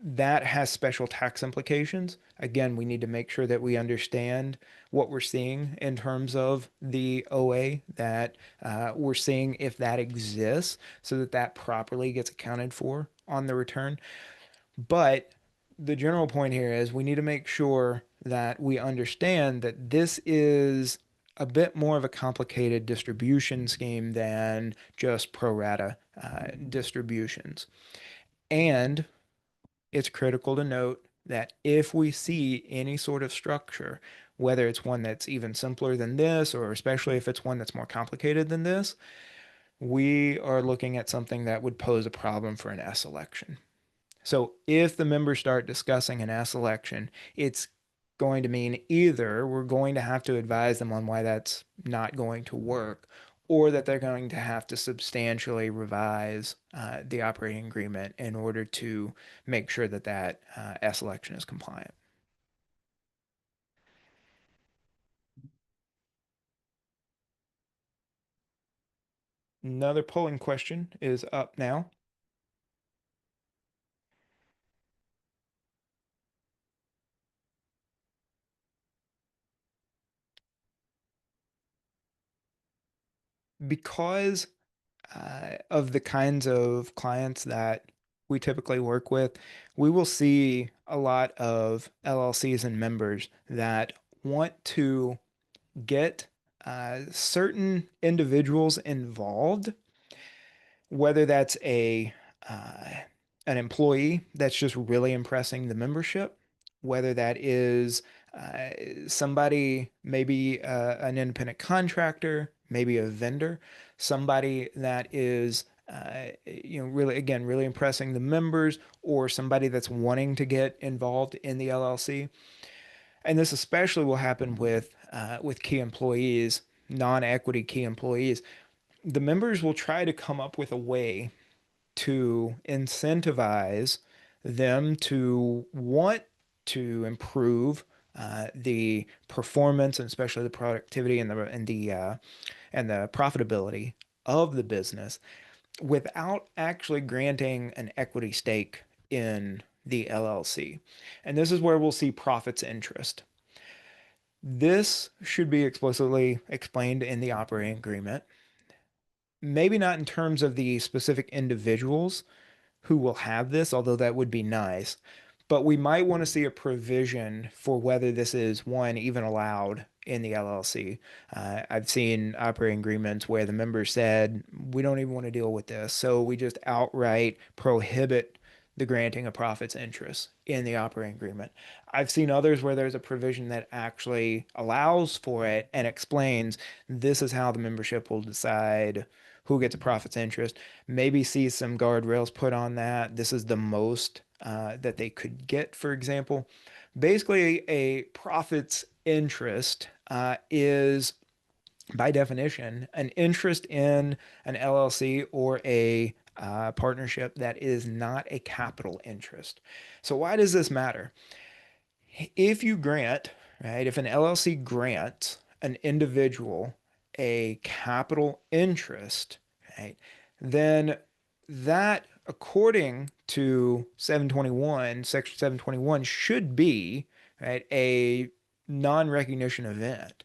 that has special tax implications. Again, we need to make sure that we understand what we're seeing in terms of the OA, that we're seeing if that exists, so that that properly gets accounted for on the return. But the general point here is we need to make sure that we understand that this is a bit more of a complicated distribution scheme than just pro rata distributions. And it's critical to note that if we see any sort of structure, whether it's one that's even simpler than this, or especially if it's one that's more complicated than this, we are looking at something that would pose a problem for an S election. So if the members start discussing an S election, it's going to mean either we're going to have to advise them on why that's not going to work, or that they're going to have to substantially revise the operating agreement in order to make sure that that S election is compliant. Another polling question is up now. Because of the kinds of clients that we typically work with, we will see a lot of LLCs and members that want to get certain individuals involved, whether that's a an employee that's just really impressing the membership, whether that is uh, somebody, maybe an independent contractor, maybe a vendor, somebody that is really, again, really impressing the members, or somebody that's wanting to get involved in the LLC. And this especially will happen with key employees, non-equity key employees. The members will try to come up with a way to incentivize them to want to improve the performance, and especially the productivity and the profitability of the business, without actually granting an equity stake in the LLC. And this is where we'll see profits interest. This should be explicitly explained in the operating agreement. Maybe not in terms of the specific individuals who will have this, although that would be nice. But we might want to see a provision for whether this is one even allowed in the LLC. I've seen operating agreements where the members said, we don't even want to deal with this. So we just outright prohibit the granting of profits interest in the operating agreement. I've seen others where there's a provision that actually allows for it and explains this is how the membership will decide who gets a profits interest. Maybe see some guardrails put on that. This is the most that they could get, for example. Basically, a profits interest is, by definition, an interest in an LLC or a partnership that is not a capital interest. So, why does this matter? If you grant, right, if an LLC grants an individual a capital interest, right, then that, according to 721, Section 721, should be, right, a non-recognition event.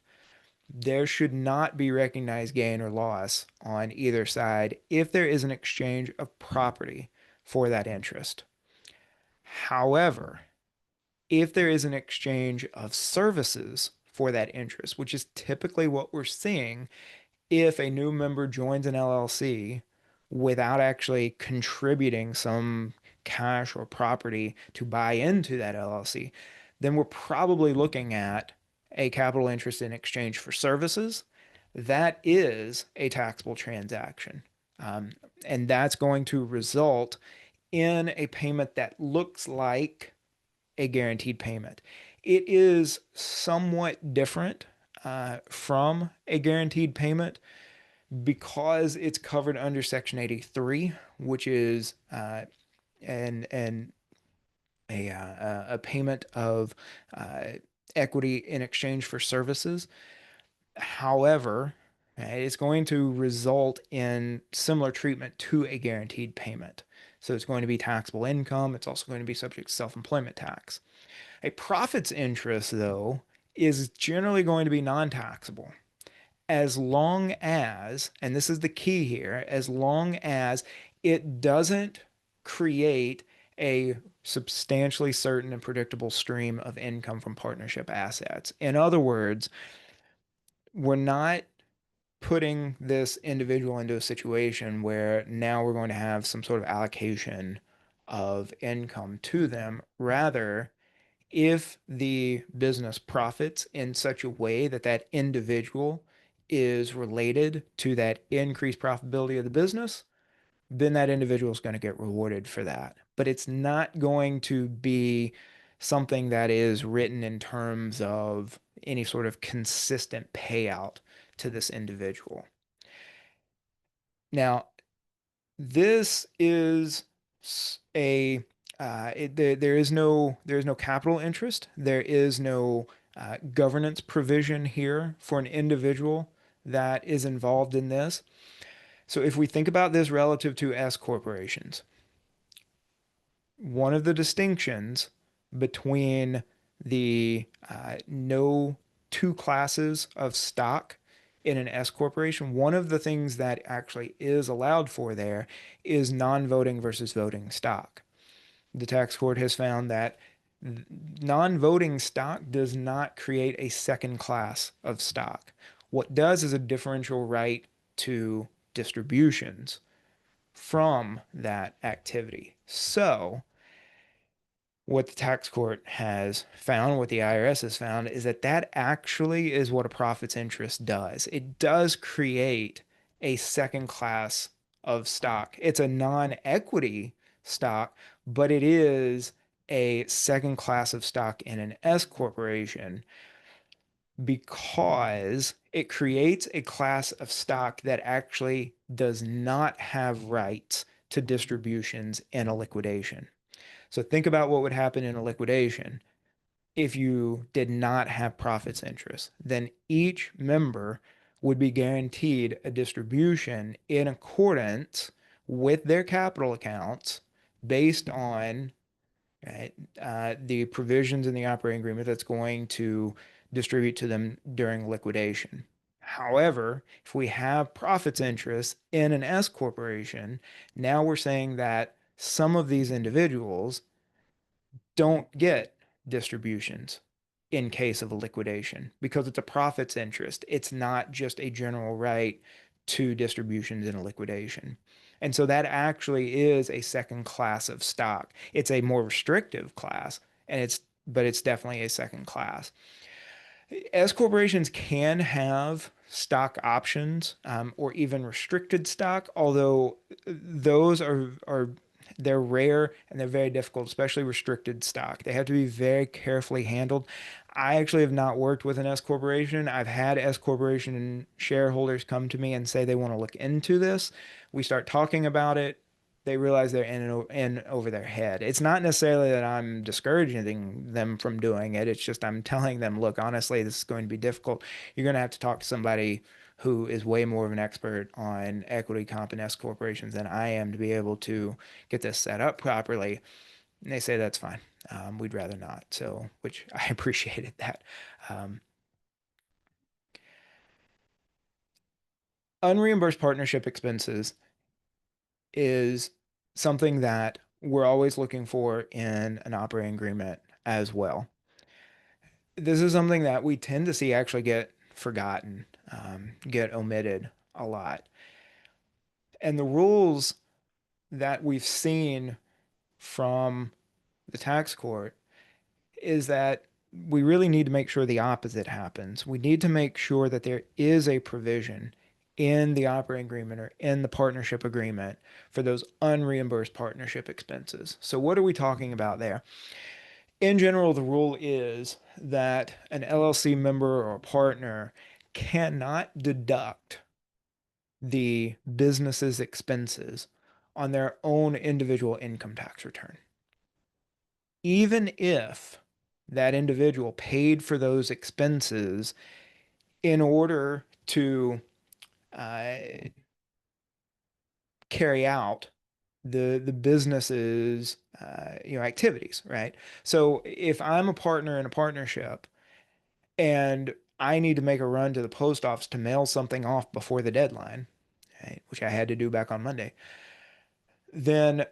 There should not be recognized gain or loss on either side if there is an exchange of property for that interest. However, if there is an exchange of services for that interest, which is typically what we're seeing if a new member joins an LLC without actually contributing some cash or property to buy into that LLC, then we're probably looking at a capital interest in exchange for services. That is a taxable transaction. Um, and that's going to result in a payment that looks like a guaranteed payment. It is somewhat different from a guaranteed payment because it's covered under Section 83, which is an a payment of uh, equity in exchange for services. However, it's going to result in similar treatment to a guaranteed payment. So it's going to be taxable income. It's also going to be subject to self-employment tax. A profits interest, though, is generally going to be non-taxable as long as, and this is the key here, as long as it doesn't create a substantially certain and predictable stream of income from partnership assets. In other words, we're not putting this individual into a situation where now we're going to have some sort of allocation of income to them. Rather, if the business profits in such a way that that individual is related to that increased profitability of the business, then that individual is going to get rewarded for that. But it's not going to be something that is written in terms of any sort of consistent payout to this individual. Now, this is a there is no capital interest. There is no governance provision here for an individual that is involved in this. So if we think about this relative to S corporations, one of the distinctions between the no two classes of stock in an S corporation, one of the things that actually is allowed for there is non-voting versus voting stock. The tax court has found that non-voting stock does not create a second class of stock. What does is a differential right to distributions from that activity. So what the tax court has found, what the IRS has found, is that that actually is what a profits interest does. It does create a second class of stock. It's a non-equity stock, but it is a second class of stock in an S corporation because it creates a class of stock that actually does not have rights to distributions in a liquidation. So think about what would happen in a liquidation if you did not have profits interest. Then each member would be guaranteed a distribution in accordance with their capital accounts based on, right, the provisions in the operating agreement that's going to distribute to them during liquidation. However, if we have profits interest in an S corporation, now we're saying that some of these individuals don't get distributions in case of a liquidation because it's a profits interest. It's not just a general right to distributions in a liquidation. And so that actually is a second class of stock. It's a more restrictive class, and but it's definitely a second class. S corporations can have stock options or even restricted stock, although those are they're rare and they're very difficult, especially restricted stock. They have to be very carefully handled. I actually have not worked with an S corporation. I've had S corporation shareholders come to me and say they want to look into this. We start talking about it. They realize they're in over their head. It's not necessarily that I'm discouraging them from doing it. It's just I'm telling them, look, honestly, this is going to be difficult. You're going to have to talk to somebody who is way more of an expert on equity comp and S corporations than I am to be able to get this set up properly. And they say that's fine. We'd rather not. So, which I appreciated that. Um, Unreimbursed partnership expenses is something that we're always looking for in an operating agreement as well. This is something that we tend to see actually get forgotten, get omitted a lot. And the rules that we've seen from the tax court is that we really need to make sure the opposite happens. We need to make sure that there is a provision in the operating agreement or in the partnership agreement for those unreimbursed partnership expenses. So, what are we talking about there? In general, the rule is that an LLC member or partner cannot deduct the business's expenses on their own individual income tax return, even if that individual paid for those expenses in order to uh, carry out the business's activities, right? So if I'm a partner in a partnership and I need to make a run to the post office to mail something off before the deadline, right, which I had to do back on Monday, then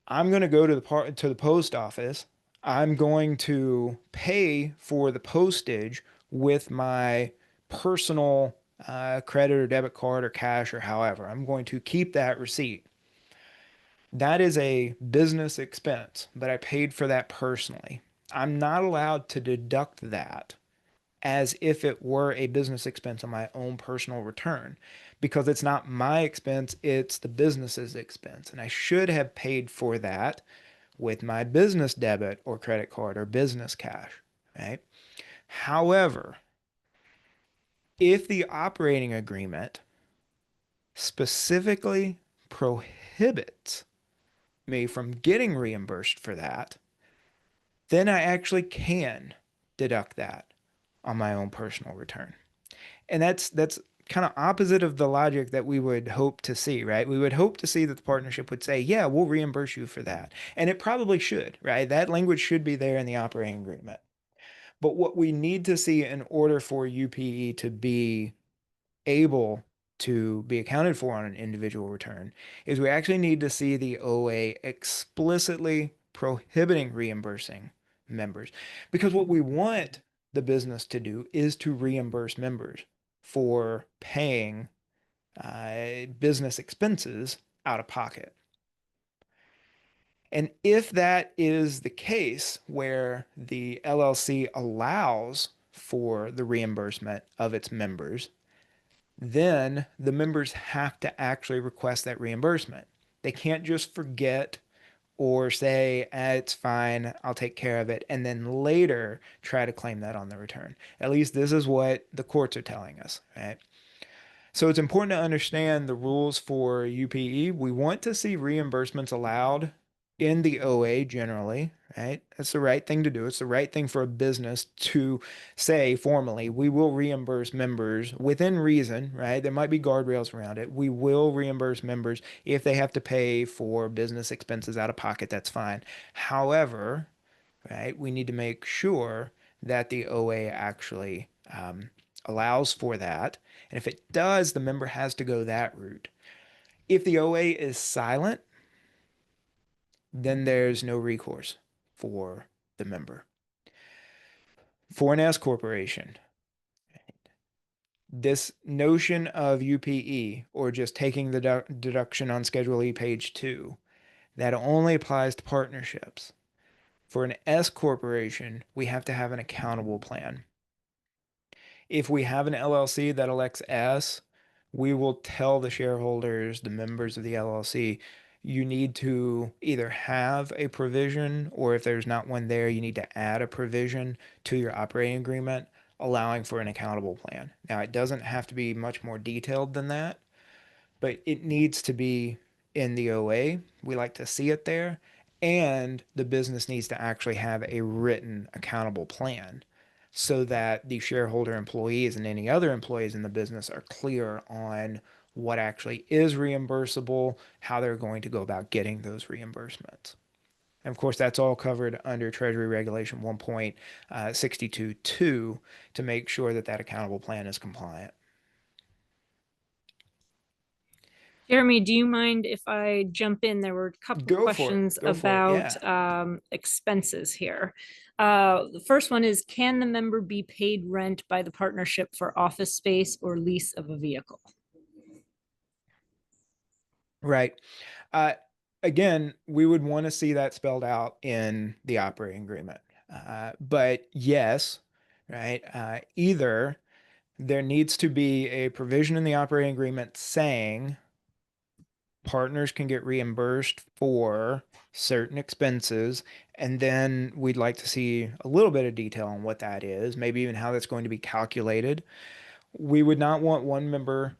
I'm going to go to the post office. I'm going to pay for the postage with my personal credit or debit card or cash or however. I'm going to keep that receipt. That is a business expense, but I paid for that personally. I'm not allowed to deduct that as if it were a business expense on my own personal return because it's not my expense, it's the business's expense. And I should have paid for that with my business debit or credit card or business cash, right? However, if the operating agreement specifically prohibits me from getting reimbursed for that, then I actually can deduct that on my own personal return. And that's kind of opposite of the logic that we would hope to see, right? We would hope to see that the partnership would say, yeah, we'll reimburse you for that. And it probably should, right? That language should be there in the operating agreement. But what we need to see in order for UPE to be able to be accounted for on an individual return is we actually need to see the OA explicitly prohibiting reimbursing members. Because what we want the business to do is to reimburse members for paying business expenses out of pocket. And if that is the case where the LLC allows for the reimbursement of its members, then the members have to actually request that reimbursement. They can't just forget or say, it's fine, I'll take care of it, and then later try to claim that on the return. At least this is what the courts are telling us, right? So it's important to understand the rules for UPE. We want to see reimbursements allowed in the OA generally, right? That's the right thing to do. It's the right thing for a business to say formally, we will reimburse members within reason, right? There might be guardrails around it. We will reimburse members if they have to pay for business expenses out of pocket, that's fine. However, right, we need to make sure that the OA actually allows for that. And if it does, the member has to go that route. If the OA is silent, then there's no recourse for the member. For an S corporation, this notion of UPE, or just taking the deduction on Schedule E, page 2, that only applies to partnerships. For an S corporation, we have to have an accountable plan. If we have an LLC that elects S, we will tell the shareholders, the members of the LLC, you need to either have a provision, or if there's not one there, you need to add a provision to your operating agreement allowing for an accountable plan. Now, it doesn't have to be much more detailed than that, but it needs to be in the OA. We like to see it there. And the business needs to actually have a written accountable plan so that the shareholder employees and any other employees in the business are clear on what actually is reimbursable, how they're going to go about getting those reimbursements. And of course, that's all covered under Treasury Regulation 1.62.2 to make sure that that accountable plan is compliant. Jeremy, do you mind if I jump in? There were a couple Go for it. questions Go for it. about Yeah. expenses here. The first one is, can the member be paid rent by the partnership for office space or lease of a vehicle? Right. Uh, Again, we would want to see that spelled out in the operating agreement. But yes, right, either there needs to be a provision in the operating agreement saying partners can get reimbursed for certain expenses, and then we'd like to see a little bit of detail on what that is, maybe even how that's going to be calculated. We would not want one member,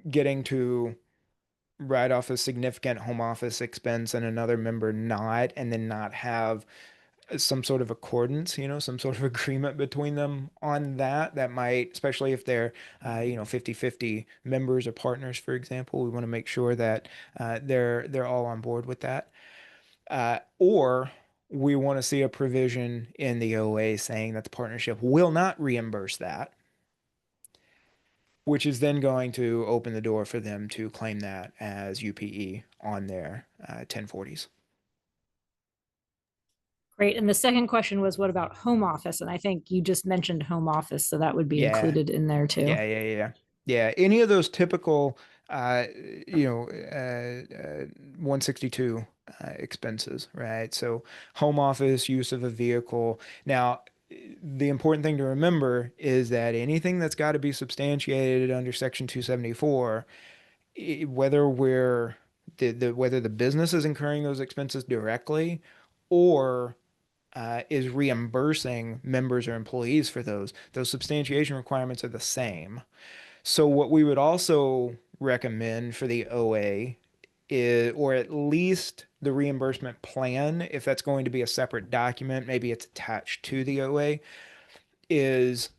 getting to write off a significant home office expense and another member not, and then not have some sort of accordance, some sort of agreement between them on that. That might, especially if they're, 50-50 members or partners, for example, we want to make sure that they're all on board with that. Or we want to see a provision in the OA saying that the partnership will not reimburse that, which is then going to open the door for them to claim that as UPE on their 1040s. Great. And the second question was, what about home office? And I think you just mentioned home office, so that would be Yeah, included in there too. yeah. Any of those typical, uh, 162 expenses, right? So home office, use of a vehicle. Now, the important thing to remember is that anything that's got to be substantiated under Section 274, whether whether the business is incurring those expenses directly or is reimbursing members or employees for those substantiation requirements are the same. So what we would also recommend for the OA is, or at least the reimbursement plan, if that's going to be a separate document, maybe it's attached to the OA, is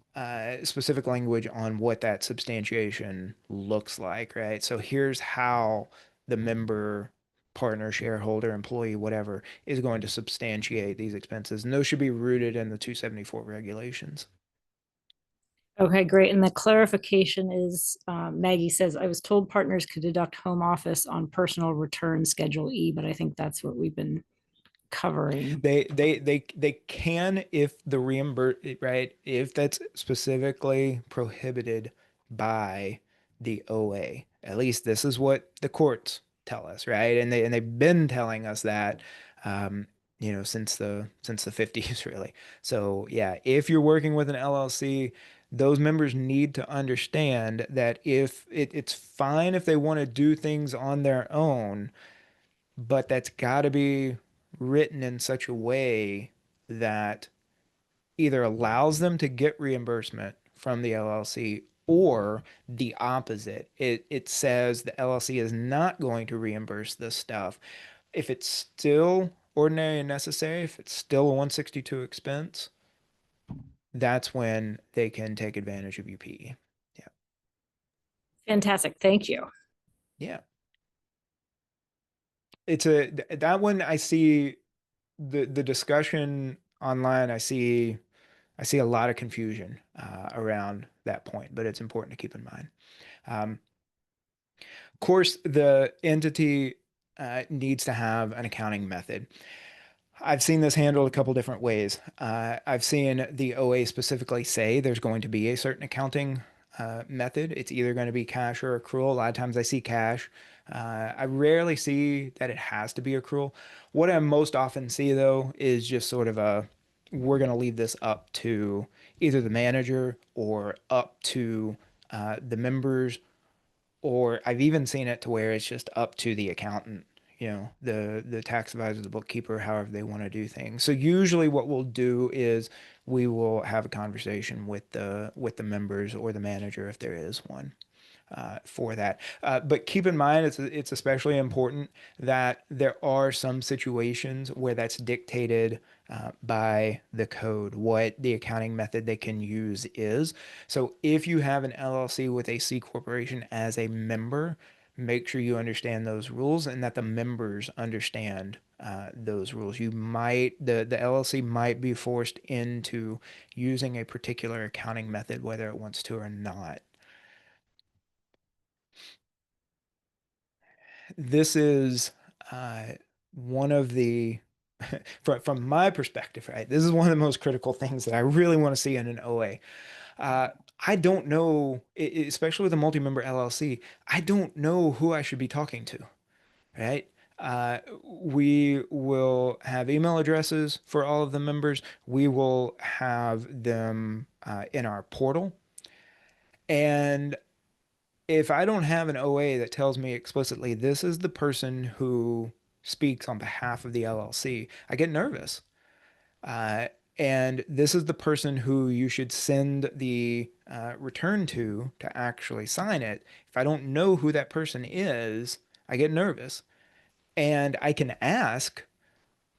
specific language on what that substantiation looks like, right? So here's how the member, partner, shareholder, employee, whatever, is going to substantiate these expenses. And those should be rooted in the 274 regulations. Okay, great. And the clarification is, Maggie says, I was told partners could deduct home office on personal return Schedule E, but I think that's what we've been covering. They can, if the reimburse, right, if that's specifically prohibited by the OA. At least this is what the courts tell us, right? And they've been telling us that, since the 50s, really. So yeah, if you're working with an LLC, those members need to understand that if it's fine if they want to do things on their own, but that's got to be written in such a way that either allows them to get reimbursement from the LLC or the opposite. It says the LLC is not going to reimburse this stuff. If it's still ordinary and necessary, if it's still a 162 expense, that's when they can take advantage of UPE. Yeah. Fantastic. Thank you. Yeah. That one I see the discussion online, I see a lot of confusion around that point, but it's important to keep in mind. Of course, the entity needs to have an accounting method. I've seen this handled a couple different ways. I've seen the OA specifically say there's going to be a certain accounting method. It's either going to be cash or accrual. A lot of times I see cash. I rarely see that it has to be accrual. What I most often see, though, is just sort of we're going to leave this up to either the manager or up to the members, or I've even seen it to where it's just up to the accountant, the tax advisor, the bookkeeper, however they want to do things. So usually what we'll do is we will have a conversation with the members or the manager if there is one. For that. But keep in mind, it's especially important that there are some situations where that's dictated by the code, what the accounting method they can use is. So if you have an LLC with a C corporation as a member, make sure you understand those rules and that the members understand those rules. The LLC might be forced into using a particular accounting method, whether it wants to or not. This is one of the, from my perspective, right? This is one of the most critical things that I really want to see in an OA. I don't know, especially with a multi-member LLC, I don't know who I should be talking to, right? We will have email addresses for all of the members. We will have them in our portal. And if I don't have an OA that tells me explicitly this is the person who speaks on behalf of the LLC, I get nervous. Uh, and this is the person who you should send the return to actually sign it. If I don't know who that person is, I get nervous. And I can ask,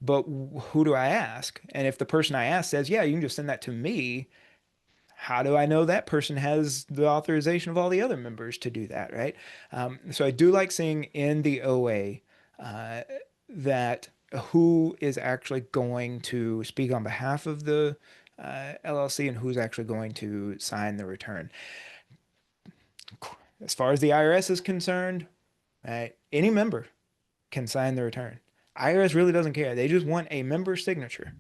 but who do I ask? And if the person I ask says, yeah, you can just send that to me, how do I know that person has the authorization of all the other members to do that, right? So I do like seeing in the OA that who is actually going to speak on behalf of the LLC and who's actually going to sign the return. As far as the IRS is concerned, right, any member can sign the return. IRS really doesn't care. They just want a member signature,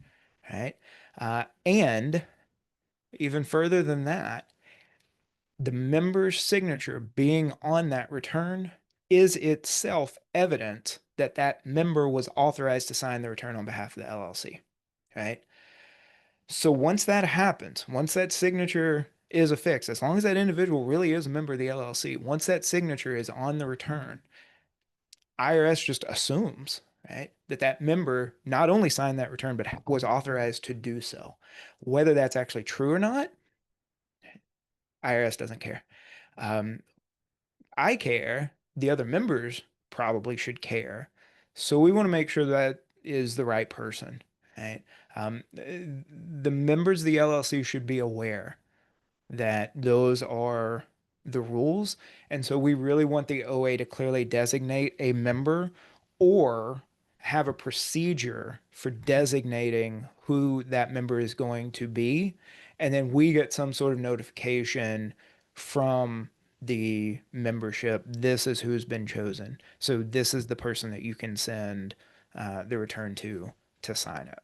right? And even further than that, the member's signature being on that return is itself evidence that that member was authorized to sign the return on behalf of the LLC, right? So once that happens, once that signature is affixed, as long as that individual really is a member of the LLC, once that signature is on the return, IRS just assumes, right, that that member not only signed that return, but was authorized to do so. Whether that's actually true or not, IRS doesn't care. I care. The other members probably should care. So we want to make sure that is the right person, right? The members of the LLC should be aware that those are the rules. And so we really want the OA to clearly designate a member or have a procedure for designating who that member is going to be. And then we get some sort of notification from the membership. This is who's been chosen. So this is the person that you can send the return to sign up.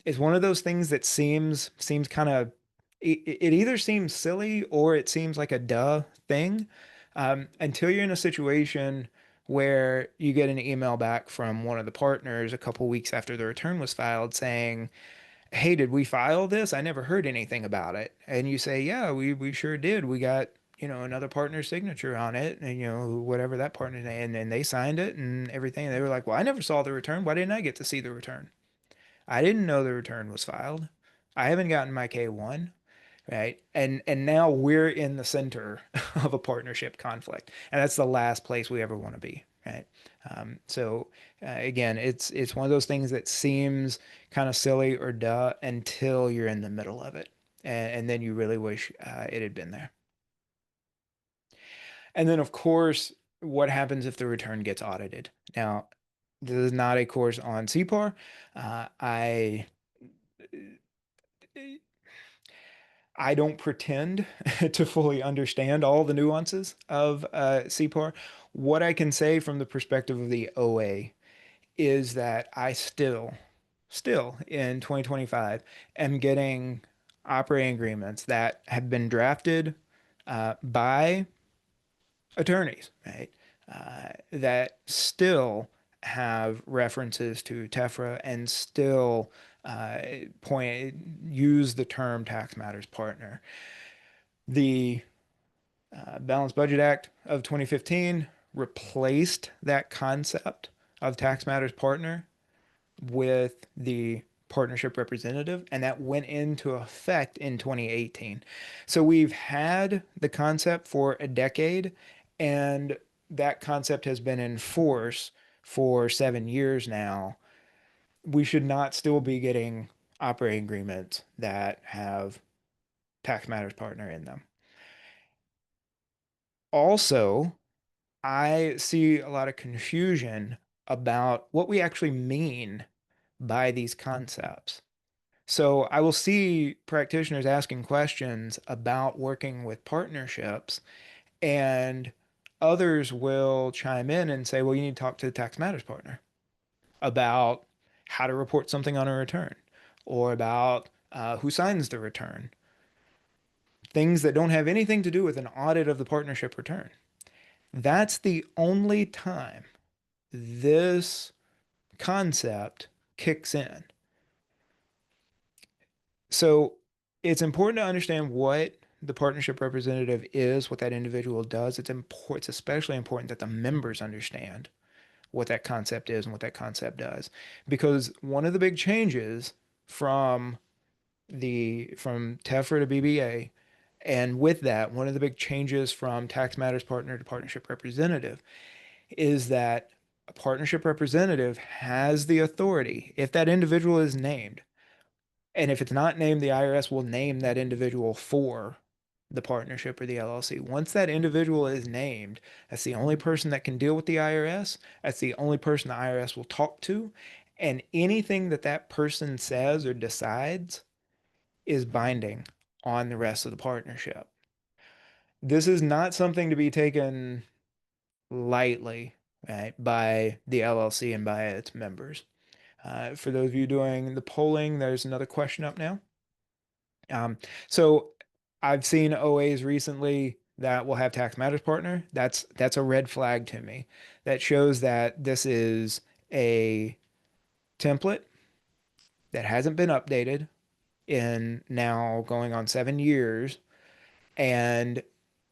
It's one of those things that seems kind of it either seems silly or it seems like a duh thing until you're in a situation where you get an email back from one of the partners a couple weeks after the return was filed saying, hey, did we file this? I never heard anything about it. And you say, yeah, we sure did. We got, another partner's signature on it, and, whatever that partner's name, and they signed it and everything. And they were like, well, I never saw the return. Why didn't I get to see the return? I didn't know the return was filed. I haven't gotten my K1, right? And now we're in the center of a partnership conflict, and that's the last place we ever want to be, right? So again, it's one of those things that seems kind of silly or duh until you're in the middle of it, and then you really wish it had been there. And then, of course, what happens if the return gets audited? Now, this is not a course on CPAR. I don't pretend to fully understand all the nuances of CPAR. What I can say from the perspective of the OA is that I still in 2025 am getting operating agreements that have been drafted by attorneys, right? That still have references to TEFRA and still use the term tax matters partner. The Balanced Budget Act of 2015 replaced that concept of tax matters partner with the partnership representative, and that went into effect in 2018. So we've had the concept for a decade, and that concept has been in force for 7 years now. We should not still be getting operating agreements that have tax matters partner in them. Also, I see a lot of confusion about what we actually mean by these concepts. So I will see practitioners asking questions about working with partnerships, and others will chime in and say, well, you need to talk to the tax matters partner about how to report something on a return, or about who signs the return. Things that don't have anything to do with an audit of the partnership return. That's the only time this concept kicks in. So it's important to understand what the partnership representative is, what that individual does. It's especially important that the members understand what that concept is and what that concept does. Because one of the big changes from TEFRA to BBA, and with that, one of the big changes from tax matters partner to partnership representative, is that a partnership representative has the authority, if that individual is named, and if it's not named, the IRS will name that individual for the partnership or the LLC. Once that individual is named, that's the only person that can deal with the IRS. That's the only person the IRS will talk to. And anything that that person says or decides is binding on the rest of the partnership. This is not something to be taken lightly, right, by the LLC and by its members. For those of you doing the polling, there's another question up now. So I've seen OAs recently that will have tax matters partner. That's a red flag to me. That shows that this is a template that hasn't been updated in now going on 7 years. And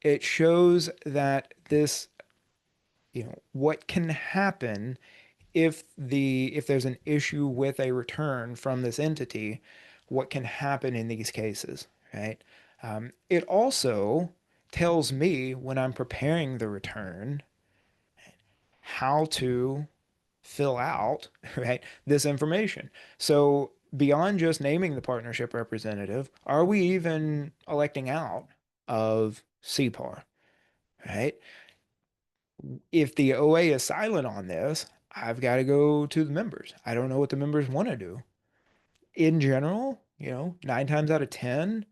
it shows that this, what can happen if there's an issue with a return from this entity, what can happen in these cases, right? It also tells me when I'm preparing the return how to fill out, right, this information. So beyond just naming the partnership representative, are we even electing out of CPAR, right? If the OA is silent on this, I've got to go to the members. I don't know what the members want to do. In general, 9 times out of 10,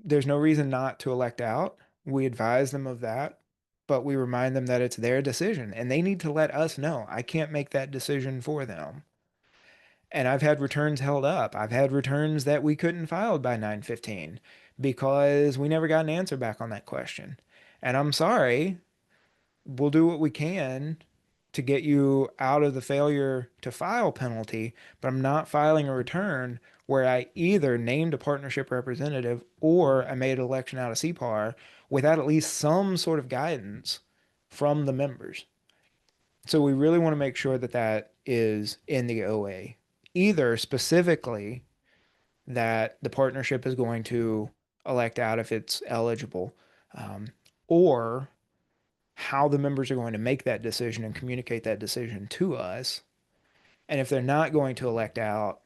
there's no reason not to elect out. We advise them of that, but we remind them that it's their decision and they need to let us know. I can't make that decision for them. And I've had returns held up. I've had returns that we couldn't file by 9/15 because we never got an answer back on that question. And I'm sorry, we'll do what we can to get you out of the failure to file penalty, but I'm not filing a return where I either named a partnership representative or I made an election out of CPAR without at least some sort of guidance from the members. So we really want to make sure that that is in the OA, either specifically that the partnership is going to elect out if it's eligible, um, or how the members are going to make that decision and communicate that decision to us. And if they're not going to elect out,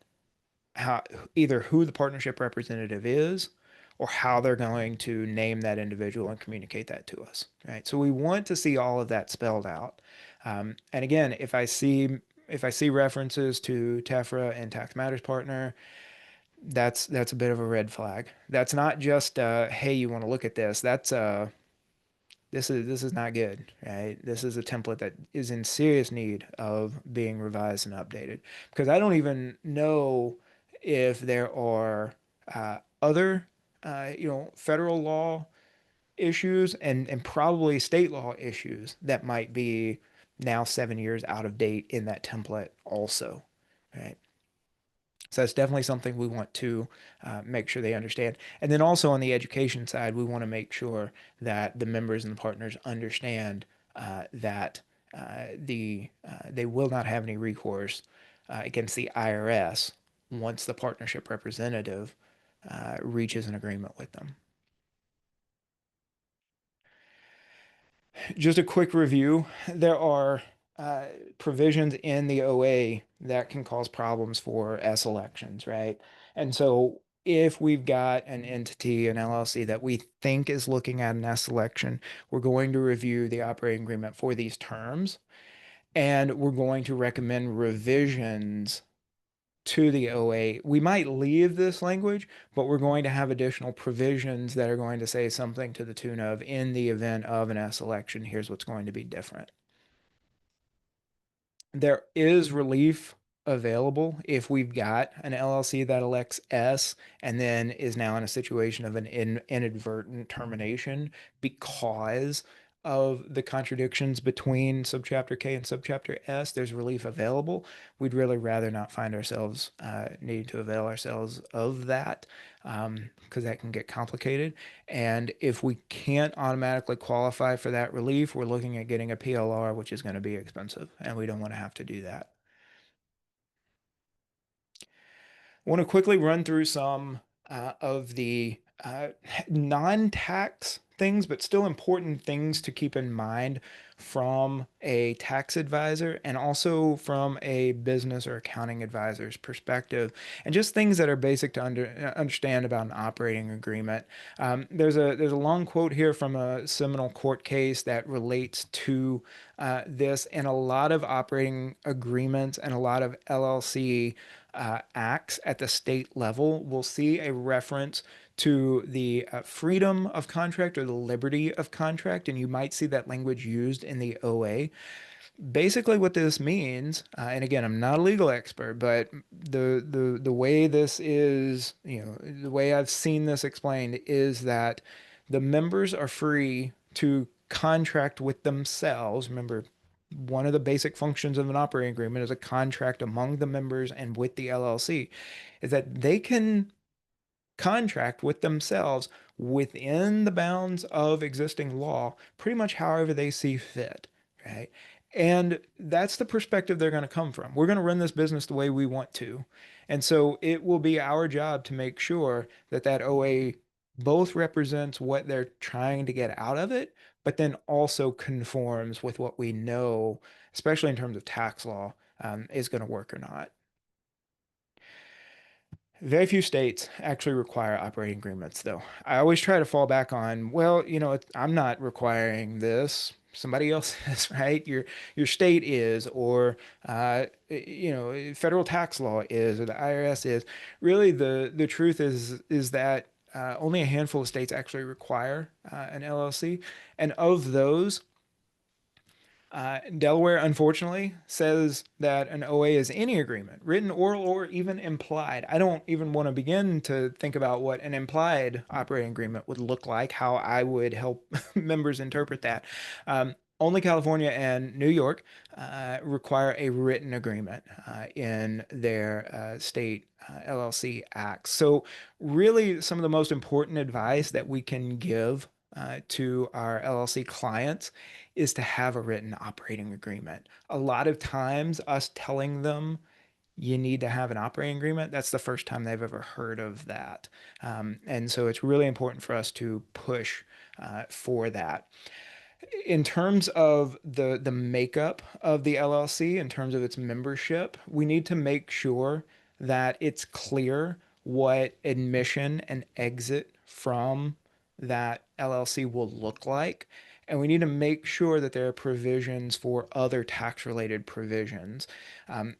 how either who the partnership representative is or how they're going to name that individual and communicate that to us, right? So we want to see all of that spelled out. And again, if I see references to TEFRA and Tax Matters Partner, that's a bit of a red flag. That's not just hey, you want to look at this. That's this is not good, right? This is a template that is in serious need of being revised and updated because I don't even know if there are other, federal law issues and probably state law issues that might be now 7 years out of date in that template also, right? So that's definitely something we want to make sure they understand. And then also on the education side, we want to make sure that the members and the partners understand that they will not have any recourse against the IRS once the partnership representative reaches an agreement with them. Just a quick review. There are provisions in the OA that can cause problems for S elections, right? And so if we've got an entity, an LLC that we think is looking at an S election, we're going to review the operating agreement for these terms, and we're going to recommend revisions to the OA. We might leave this language, but we're going to have additional provisions that are going to say something to the tune of, in the event of an S election, here's what's going to be different. There is relief available if we've got an LLC that elects S and then is now in a situation of an inadvertent termination because of the contradictions between subchapter K and subchapter S. There's relief available. We'd really rather not find ourselves needing to avail ourselves of that because that can get complicated. And if we can't automatically qualify for that relief, we're looking at getting a PLR, which is going to be expensive, and we don't want to have to do that. I want to quickly run through some of the non-tax things, but still important things to keep in mind from a tax advisor and also from a business or accounting advisor's perspective, and just things that are basic to understand about an operating agreement. There's a long quote here from a seminal court case that relates to this, and a lot of operating agreements and a lot of LLC acts at the state level will see a reference to the freedom of contract or the liberty of contract, and you might see that language used in the OA. Basically, what this means, and again, I'm not a legal expert, but the way this is, the way I've seen this explained is that the members are free to contract with themselves. Remember, one of the basic functions of an operating agreement is a contract among the members and with the LLC, is that they can contract with themselves within the bounds of existing law, pretty much however they see fit, right? And that's the perspective they're going to come from. We're going to run this business the way we want to. And so it will be our job to make sure that that OA both represents what they're trying to get out of it, but then also conforms with what we know, especially in terms of tax law, is going to work or not. Very few states actually require operating agreements, though. I always try to fall back on, well, I'm not requiring this. Somebody else is, right? Your state is, or federal tax law is, or the IRS is. Really, the truth is that only a handful of states actually require an LLC, and of those, Delaware, unfortunately, says that an OA is any agreement, written, oral, or even implied. I don't even want to begin to think about what an implied operating agreement would look like, how I would help members interpret that. only California and New York require a written agreement in their state LLC acts. So, really, some of the most important advice that we can give to our LLC clients is to have a written operating agreement. A lot of times, us telling them you need to have an operating agreement, that's the first time they've ever heard of that. And so, it's really important for us to push for that. In terms of the makeup of the LLC, in terms of its membership, we need to make sure that it's clear what admission and exit from that LLC will look like. And we need to make sure that there are provisions for other tax related provisions.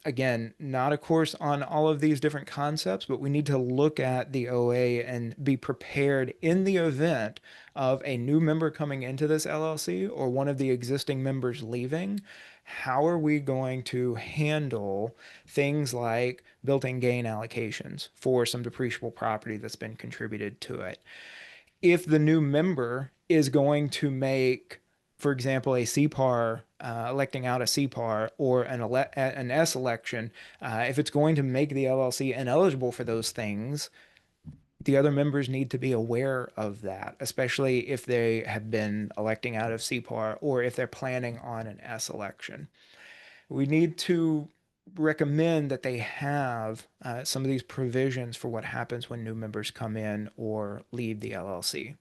Again, not a course on all of these different concepts, but we need to look at the OA and be prepared in the event of a new member coming into this LLC or one of the existing members leaving. How are we going to handle things like built-in gain allocations for some depreciable property that's been contributed to it? If the new member is going to make, for example, a CPAR, electing out a CPAR or an S election, if it's going to make the LLC ineligible for those things, the other members need to be aware of that, especially if they have been electing out of CPAR or if they're planning on an S election. We need to recommend that they have some of these provisions for what happens when new members come in or leave the LLC.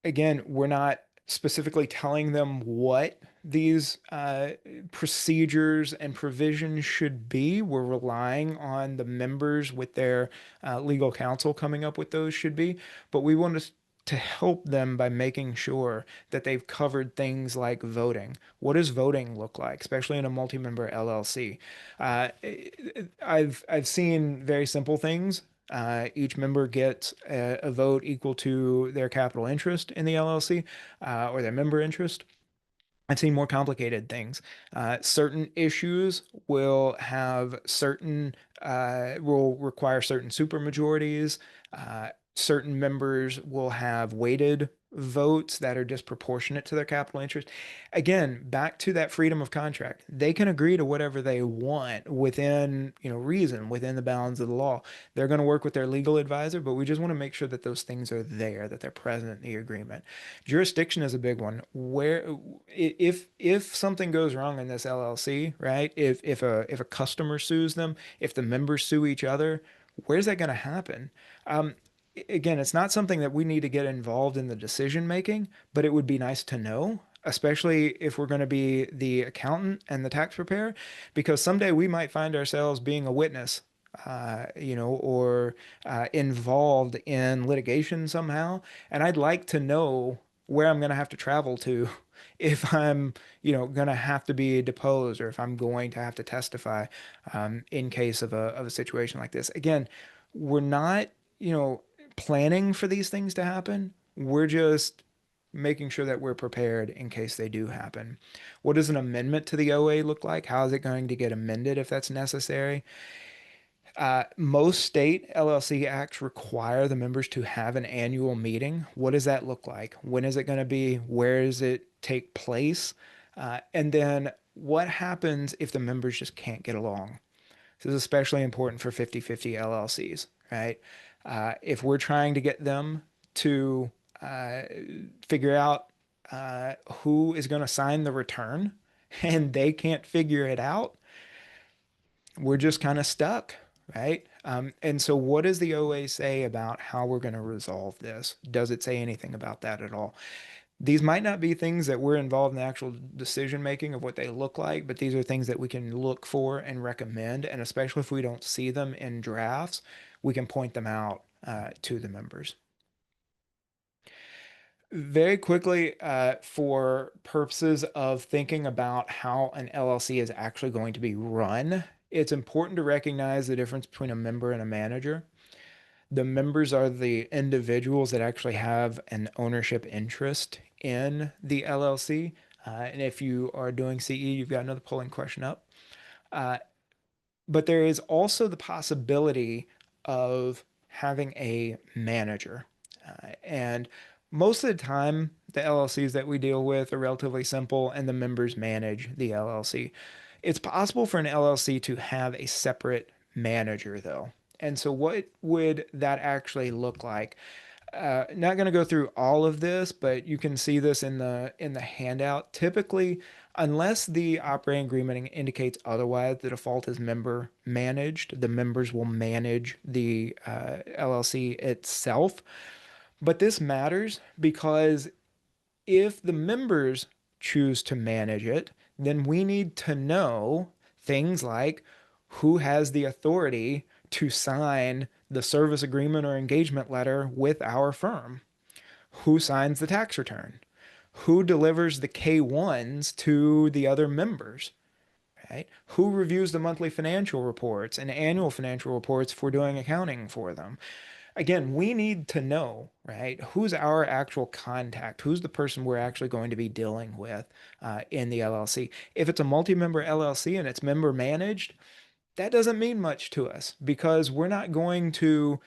Again, we're not specifically telling them what these procedures and provisions should be. We're relying on the members with their legal counsel coming up with those should be, but we want to help them by making sure that they've covered things like voting. What does voting look like, especially in a multi-member LLC? I've seen very simple things. Each member gets a vote equal to their capital interest in the LLC or their member interest. I've seen more complicated things. Certain issues will require certain supermajorities. Certain members will have weighted votes that are disproportionate to their capital interest. Again, back to that freedom of contract. They can agree to whatever they want within, reason, within the bounds of the law. They're going to work with their legal advisor, but we just want to make sure that those things are there, that they're present in the agreement. Jurisdiction is a big one. If something goes wrong in this LLC, right? If a customer sues them, if the members sue each other, where's that going to happen? Again, it's not something that we need to get involved in the decision making, but it would be nice to know, especially if we're going to be the accountant and the tax preparer, because someday we might find ourselves being a witness, or involved in litigation somehow. And I'd like to know where I'm going to have to travel to if I'm, going to have to be deposed or if I'm going to have to testify in case of a situation like this. Again, we're not, planning for these things to happen. We're just making sure that we're prepared in case they do happen. What does an amendment to the OA look like? How is it going to get amended if that's necessary? Most state LLC acts require the members to have an annual meeting. What does that look like? When is it going to be? Where does it take place? And then what happens if the members just can't get along? This is especially important for 50/50 LLCs, right? If we're trying to get them to figure out who is going to sign the return and they can't figure it out, we're just kind of stuck, right? And so, what does the OA say about how we're going to resolve this? Does it say anything about that at all? These might not be things that we're involved in the actual decision making of what they look like, but these are things that we can look for and recommend. And especially if we don't see them in drafts, we can point them out to the members. Very quickly, for purposes of thinking about how an LLC is actually going to be run, it's important to recognize the difference between a member and a manager. The members are the individuals that actually have an ownership interest in the LLC. And if you are doing CE, you've got another polling question up. But there is also the possibility of having a manager. And most of the time, the LLCs that we deal with are relatively simple and the members manage the LLC. It's possible for an LLC to have a separate manager though. And so what would that actually look like? Not going to go through all of this, but you can see this in the handout. Typically, unless the operating agreement indicates otherwise, the default is member managed. The members will manage the LLC itself. But this matters because if the members choose to manage it, then we need to know things like who has the authority to sign the service agreement or engagement letter with our firm, who signs the tax return, who delivers the K1s to the other members, right? Who reviews the monthly financial reports and annual financial reports for doing accounting for them. Again, we need to know, right? Who's our actual contact? Who's the person we're actually going to be dealing with in the LLC? If it's a multi-member LLC and it's member managed, that doesn't mean much to us because we're not going to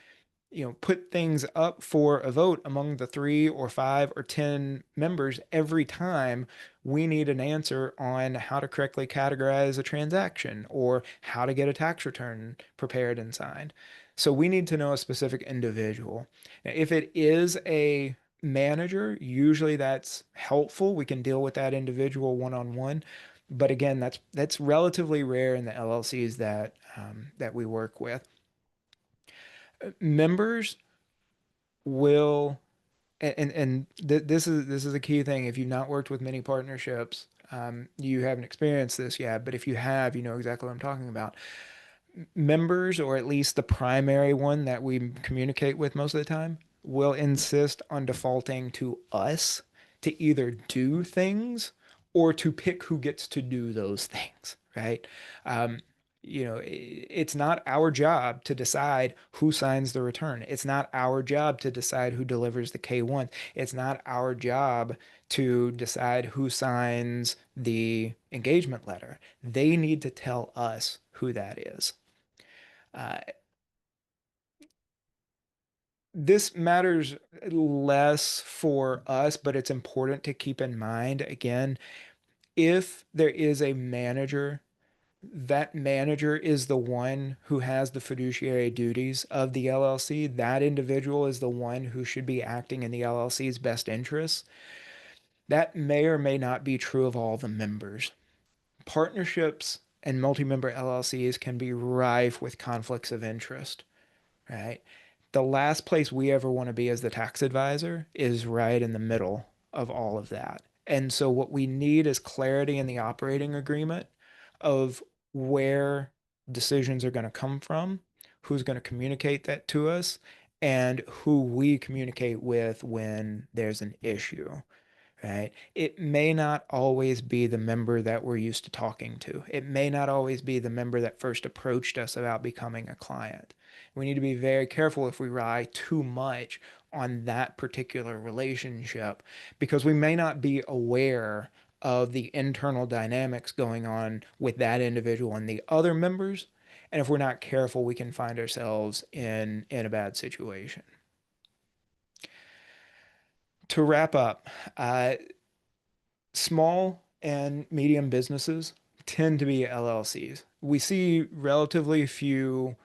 put things up for a vote among the 3 or 5 or 10 members every time we need an answer on how to correctly categorize a transaction or how to get a tax return prepared and signed. So we need to know a specific individual. Now, if it is a manager, usually that's helpful. We can deal with that individual one-on-one. But again, that's relatively rare in the LLCs that we work with. Members will this is a key thing. If you've not worked with many partnerships, you haven't experienced this yet, but if you have, you know exactly what I'm talking about. Members, or at least the primary one that we communicate with most of the time, will insist on defaulting to us to either do things or to pick who gets to do those things, right? It's not our job to decide who signs the return. It's not our job to decide who delivers the K1. It's not our job to decide who signs the engagement letter. They need to tell us who that is. This matters less for us, but it's important to keep in mind, again, if there is a manager, that manager is the one who has the fiduciary duties of the LLC. That individual is the one who should be acting in the LLC's best interests. That may or may not be true of all the members. Partnerships and multi-member LLCs can be rife with conflicts of interest, right? The last place we ever want to be as the tax advisor is right in the middle of all of that. And so what we need is clarity in the operating agreement of where decisions are going to come from, who's going to communicate that to us, and who we communicate with when there's an issue, right? It may not always be the member that we're used to talking to. It may not always be the member that first approached us about becoming a client. We need to be very careful if we rely too much on that particular relationship because we may not be aware of the internal dynamics going on with that individual and the other members. And if we're not careful, we can find ourselves in a bad situation. To wrap up, small and medium businesses tend to be LLCs. We see relatively few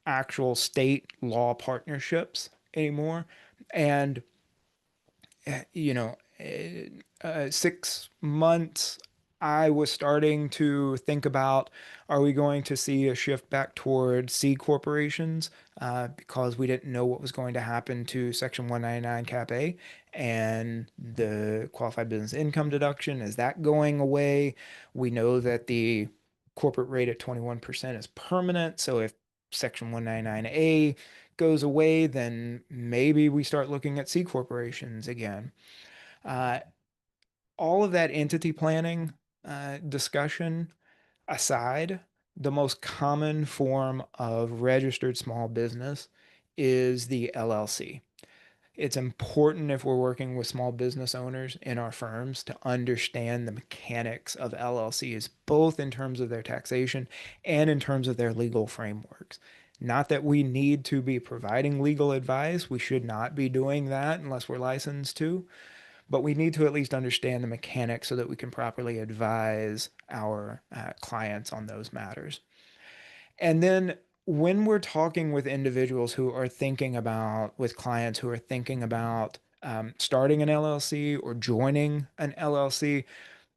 actual state law partnerships anymore. And, 6 months, I was starting to think about, are we going to see a shift back toward C corporations because we didn't know what was going to happen to Section 199 Cap A and the qualified business income deduction. Is that going away? We know that the corporate rate at 21% is permanent. So if Section 199A goes away, then maybe we start looking at C corporations again. All of that entity planning discussion aside, the most common form of registered small business is the LLC. It's important if we're working with small business owners in our firms to understand the mechanics of LLCs, both in terms of their taxation and in terms of their legal frameworks. Not that we need to be providing legal advice. We should not be doing that unless we're licensed to, but we need to at least understand the mechanics so that we can properly advise our clients on those matters. And then when we're talking with individuals who are thinking about, with clients who are thinking about starting an LLC or joining an LLC,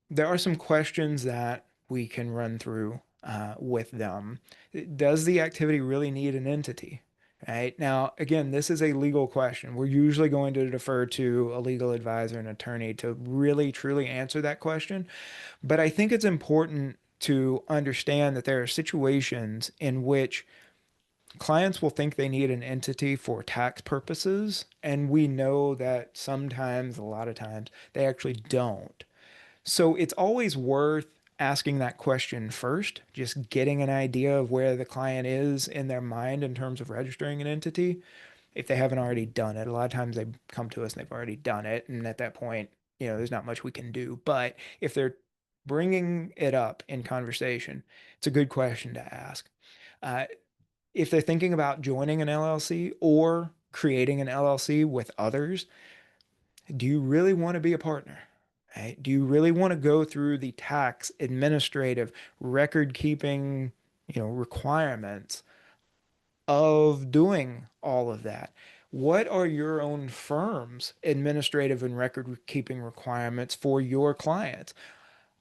there are some questions that we can run through with them. Does the activity really need an entity? Right now, again, this is a legal question. We're usually going to defer to a legal advisor and attorney to really truly answer that question. But I think it's important to understand that there are situations in which clients will think they need an entity for tax purposes, and we know that sometimes, a lot of times, they actually don't. So it's always worth asking that question first, just getting an idea of where the client is in their mind in terms of registering an entity if they haven't already done it. A lot of times they come to us and they've already done it, and at that point, there's not much we can do. But if they're bringing it up in conversation, it's a good question to ask. Uh, if they're thinking about joining an LLC or creating an LLC with others, do you really want to be a partner? Right? Do you really want to go through the tax, administrative, record keeping, requirements of doing all of that? What are your own firm's administrative and record keeping requirements for your clients?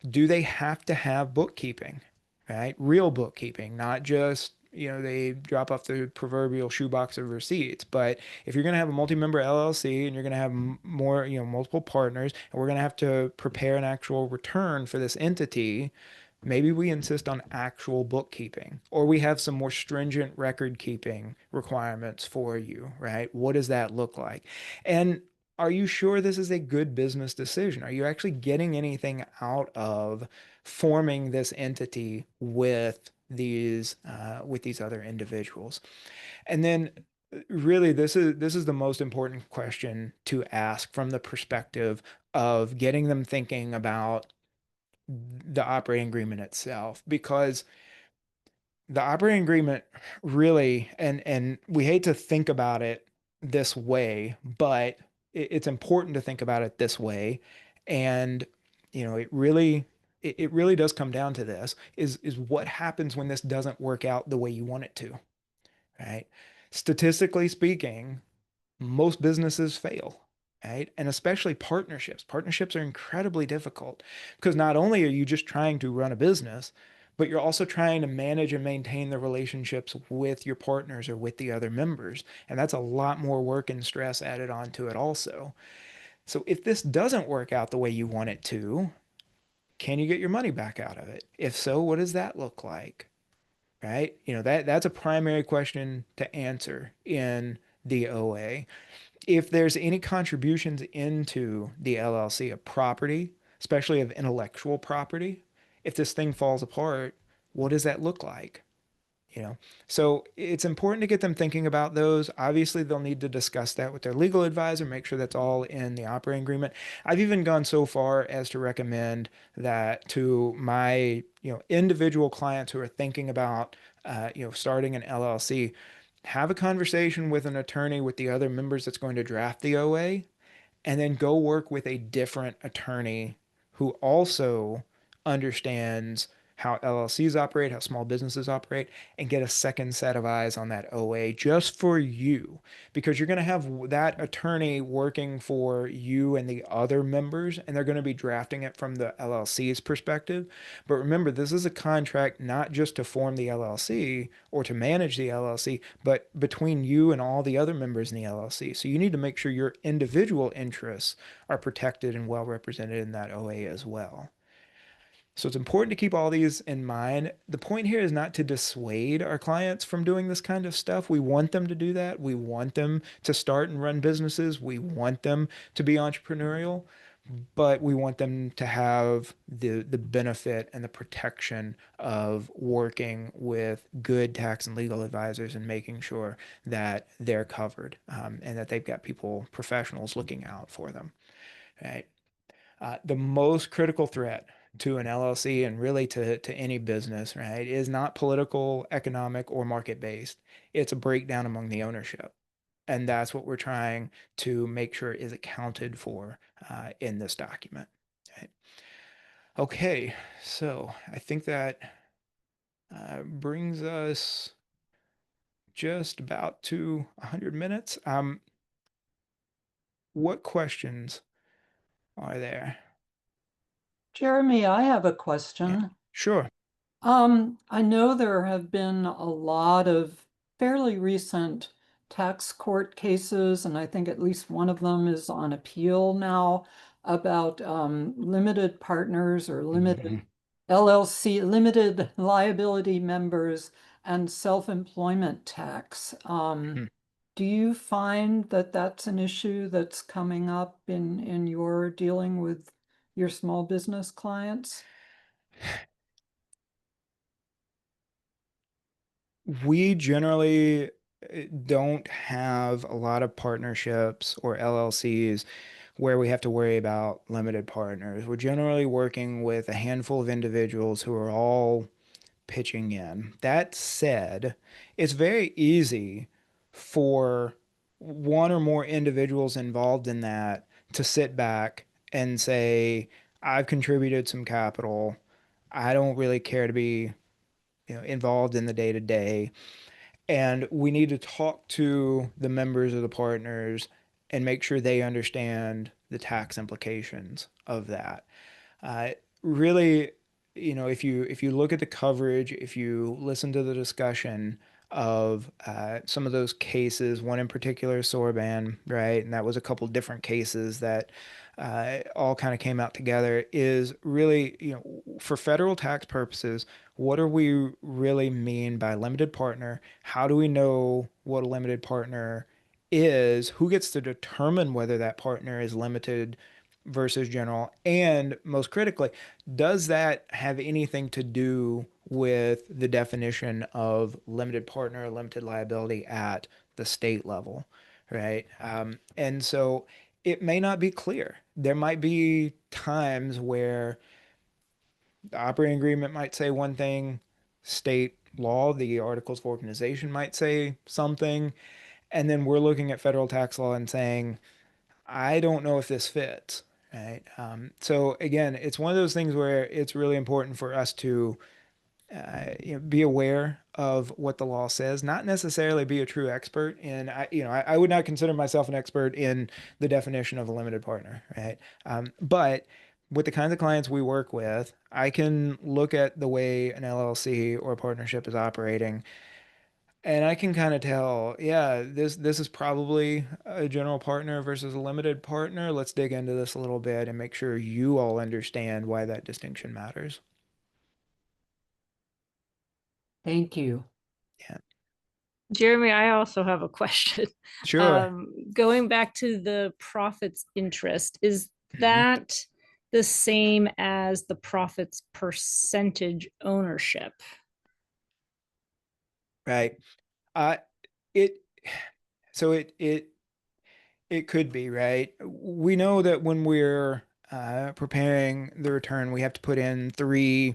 Do they have to have bookkeeping, right? Real bookkeeping, not just, they drop off the proverbial shoebox of receipts. But if you're going to have a multi-member LLC and you're going to have more, multiple partners, and we're going to have to prepare an actual return for this entity, maybe we insist on actual bookkeeping, or we have some more stringent record keeping requirements for you, right? What does that look like? And are you sure this is a good business decision? Are you actually getting anything out of forming this entity with these other individuals? And then really this is the most important question to ask from the perspective of getting them thinking about the operating agreement itself, because the operating agreement really, and we hate to think about it this way, but it's important to think about it this way. And it really does come down to this, is what happens when this doesn't work out the way you want it to, right? Statistically speaking, most businesses fail, right? And especially partnerships. Partnerships are incredibly difficult because not only are you just trying to run a business, but you're also trying to manage and maintain the relationships with your partners or with the other members. And that's a lot more work and stress added onto it also. So if this doesn't work out the way you want it to, can you get your money back out of it? If so, what does that look like? Right? That's a primary question to answer in the OA. If there's any contributions into the LLC of property, especially of intellectual property, if this thing falls apart, what does that look like? So it's important to get them thinking about those. Obviously, they'll need to discuss that with their legal advisor, make sure that's all in the operating agreement. I've even gone so far as to recommend that to my, individual clients who are thinking about, starting an LLC, have a conversation with an attorney with the other members that's going to draft the OA, and then go work with a different attorney who also understands how LLCs operate, how small businesses operate, and get a second set of eyes on that OA just for you. Because you're going to have that attorney working for you and the other members, and they're going to be drafting it from the LLC's perspective. But remember, this is a contract not just to form the LLC or to manage the LLC, but between you and all the other members in the LLC. So you need to make sure your individual interests are protected and well represented in that OA as well. So it's important to keep all these in mind. The point here is not to dissuade our clients from doing this kind of stuff. We want them to do that. We want them to start and run businesses. We want them to be entrepreneurial, but we want them to have the benefit and the protection of working with good tax and legal advisors and making sure that they're covered, and that they've got professionals looking out for them. Right? The most critical threat to an LLC and really to any business, right, is not political, economic, or market based. It's a breakdown among the ownership. And that's what we're trying to make sure is accounted for in this document. Right? Okay, so I think that brings us just about to 100 minutes. What questions are there? Jeremy, I have a Yeah, question. sure. I know there have been a lot of fairly recent tax court cases, and I think at least one of them is on appeal now about limited partners or limited Mhm. LLC, limited liability members and self-employment tax. Hmm. Do you find that that's an issue that's coming up in your dealing with your small business clients? We generally don't have a lot of partnerships or LLCs where we have to worry about limited partners. We're generally working with a handful of individuals who are all pitching in. That said, it's very easy for one or more individuals involved in that to sit back and say, I've contributed some capital. I don't really care to be, involved in the day to day. And we need to talk to the members of the partners and make sure they understand the tax implications of that. Uh, Really, if you look at the coverage, if you listen to the discussion of some of those cases, one in particular, Sorban, right, and that was a couple different cases that all kind of came out together, is really, for federal tax purposes, what do we really mean by limited partner? How do we know what a limited partner is? Who gets to determine whether that partner is limited versus general? And most critically, does that have anything to do with the definition of limited partner, limited liability at the state level, right? And so it may not be clear. There might be times where the operating agreement might say one thing, state law, the articles of organization might say something, and then we're looking at federal tax law and saying, I don't know if this fits, right? So again, it's one of those things where it's really important for us to be aware of what the law says, not necessarily be a true expert in. I would not consider myself an expert in the definition of a limited partner, right? But with the kinds of clients we work with, I can look at the way an LLC or a partnership is operating, and I can kind of tell, yeah, this is probably a general partner versus a limited partner. Let's dig into this a little bit and make sure you all understand why that distinction matters. Thank you. Yeah, Jeremy, I also have a question. sure. Going back to the profits interest, is Mhm. that the same as the profits percentage ownership? Right. Uh, it so it could be, right? We know that when we're preparing the return, we have to put in three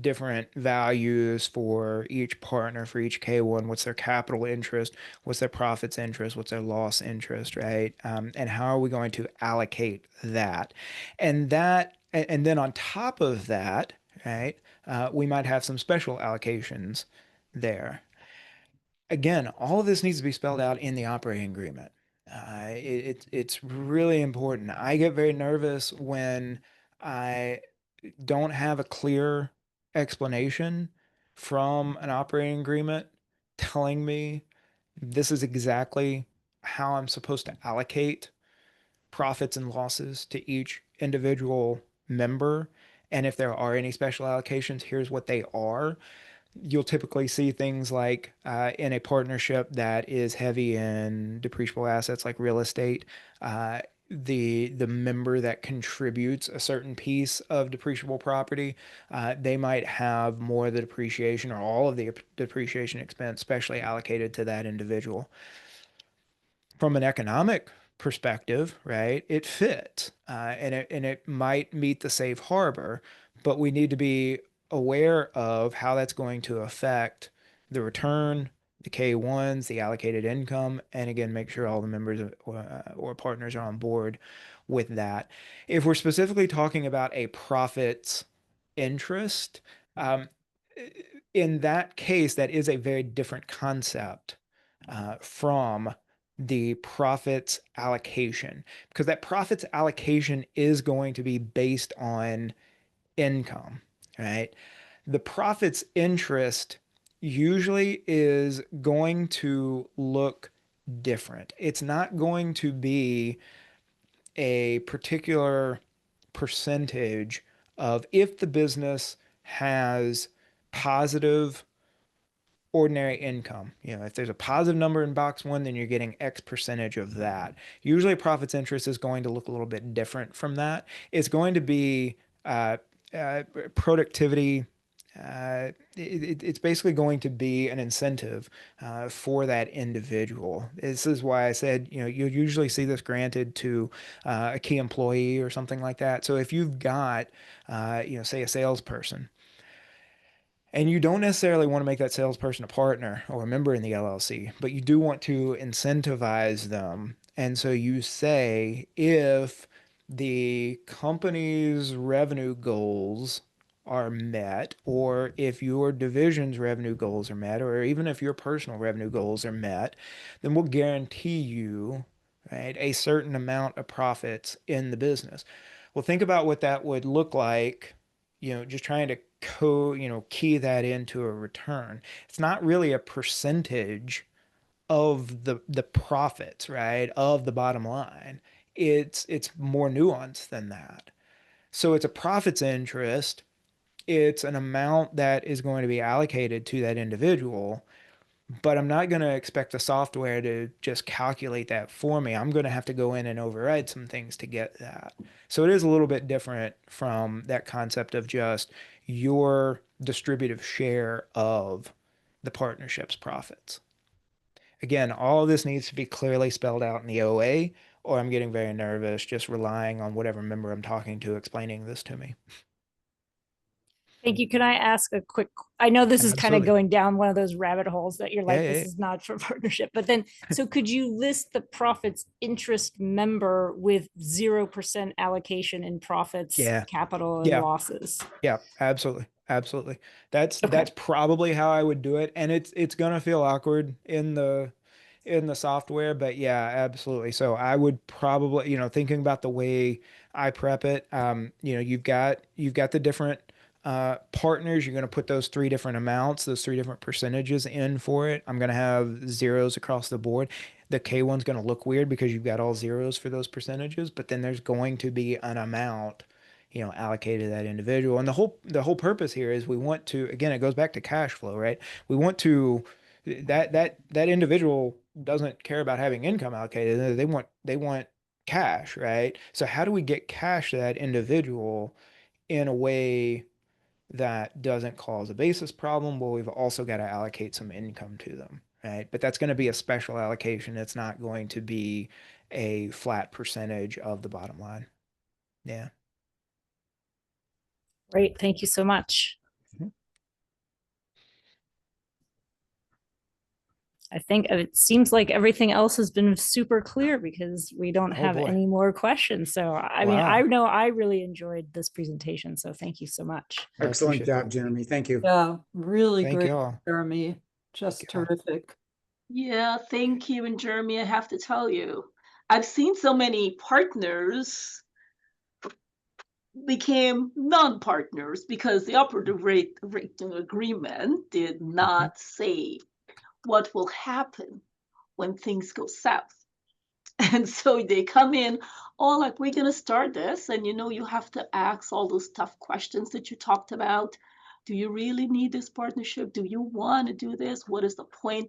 different values for each partner, for each K1. What's their capital interest? What's their profits interest? What's their loss interest, right? And how are we going to allocate that? And then on top of that, right, we might have some special allocations there. Again, all of this needs to be spelled out in the operating agreement. It's really important. I get very nervous when I don't have a clear explanation from an operating agreement telling me this is exactly how I'm supposed to allocate profits and losses to each individual member. And if there are any special allocations, here's what they are. You'll typically see things like in a partnership that is heavy in depreciable assets like real estate, the member that contributes a certain piece of depreciable property, they might have more of the depreciation or all of the depreciation expense specially allocated to that individual. From an economic perspective, right, it fits, and it might meet the safe harbor, but we need to be aware of how that's going to affect the return, the K1s, the allocated income, and again, make sure all the members or partners are on board with that. If we're specifically talking about a profits interest, um, in that case, that is a very different concept from the profits allocation, because that profits allocation is going to be based on income, right? The profits interest usually is going to look different. It's not going to be a particular percentage of if the business has positive ordinary income. You know, if there's a positive number in box one, then you're getting X percentage of that. Usually, profits interest is going to look a little bit different from that. It's going to be uh, productivity. It's basically going to be an incentive for that individual. This is why I said, you know, you usually see this granted to a key employee or something like that. So if you've got, you know, say a salesperson, and you don't necessarily want to make that salesperson a partner or a member in the LLC, but you do want to incentivize them. And so you say if the company's revenue goals are met, or if your division's revenue goals are met, or even if your personal revenue goals are met, then we'll guarantee you, right, a certain amount of profits in the business. Well, think about what that would look like, you know, just trying to key that into a return. It's not really a percentage of the profits, right? Of the bottom line. It's more nuanced than that. So it's a profits interest. It's an amount that is going to be allocated to that individual, but I'm not going to expect the software to just calculate that for me. I'm going to have to go in and override some things to get that. So it is a little bit different from that concept of just your distributive share of the partnership's profits. Again, all of this needs to be clearly spelled out in the OA, or I'm getting very nervous just relying on whatever member I'm talking to explaining this to me. Thank you. Can I ask a quick, I know this is kind of Absolutely. going down one of those rabbit holes that you're Yeah, like, yeah, this yeah. is not for partnership, but then, so could you list the profits interest member with 0% allocation in profits, Yeah, capital and yeah. losses? Yeah, absolutely. Absolutely. Okay. That's probably how I would do it. And it's gonna feel awkward in the software, but yeah, absolutely. So I would probably, you know, thinking about the way I prep it, you know, you've got the different partners. You're gonna put those three different amounts, those three different percentages in for it. I'm gonna have zeros across the board. The K1's gonna look weird because you've got all zeros for those percentages, but then there's going to be an amount, you know, allocated to that individual. And the whole purpose here is we want to, again, it goes back to cash flow, right? We want to that individual doesn't care about having income allocated. They want cash, right? So how do we get cash to that individual in a way that doesn't cause a basis problem? Well, we've also got to allocate some income to them, right? But that's going to be a special allocation. It's not going to be a flat percentage of the bottom line. Yeah. Great. Thank you so much. Mhm. I think it seems like everything else has been super clear because we don't Oh have boy. any more questions. So, I mean, I Wow. know I really enjoyed this presentation. So thank you so much. I Excellent appreciate job, that. Jeremy. Thank you. Yeah, really Thank great, y'all. Jeremy. Just y'all. terrific. Yeah, thank you. And Jeremy, I have to tell you, I've seen so many partners became non-partners because the operative rating agreement did not say what will happen when things go south. And so they come in all like, we're going to start this. And you have to ask all those tough questions that you talked about. Do you really need this partnership? Do you want to do this? What is the point?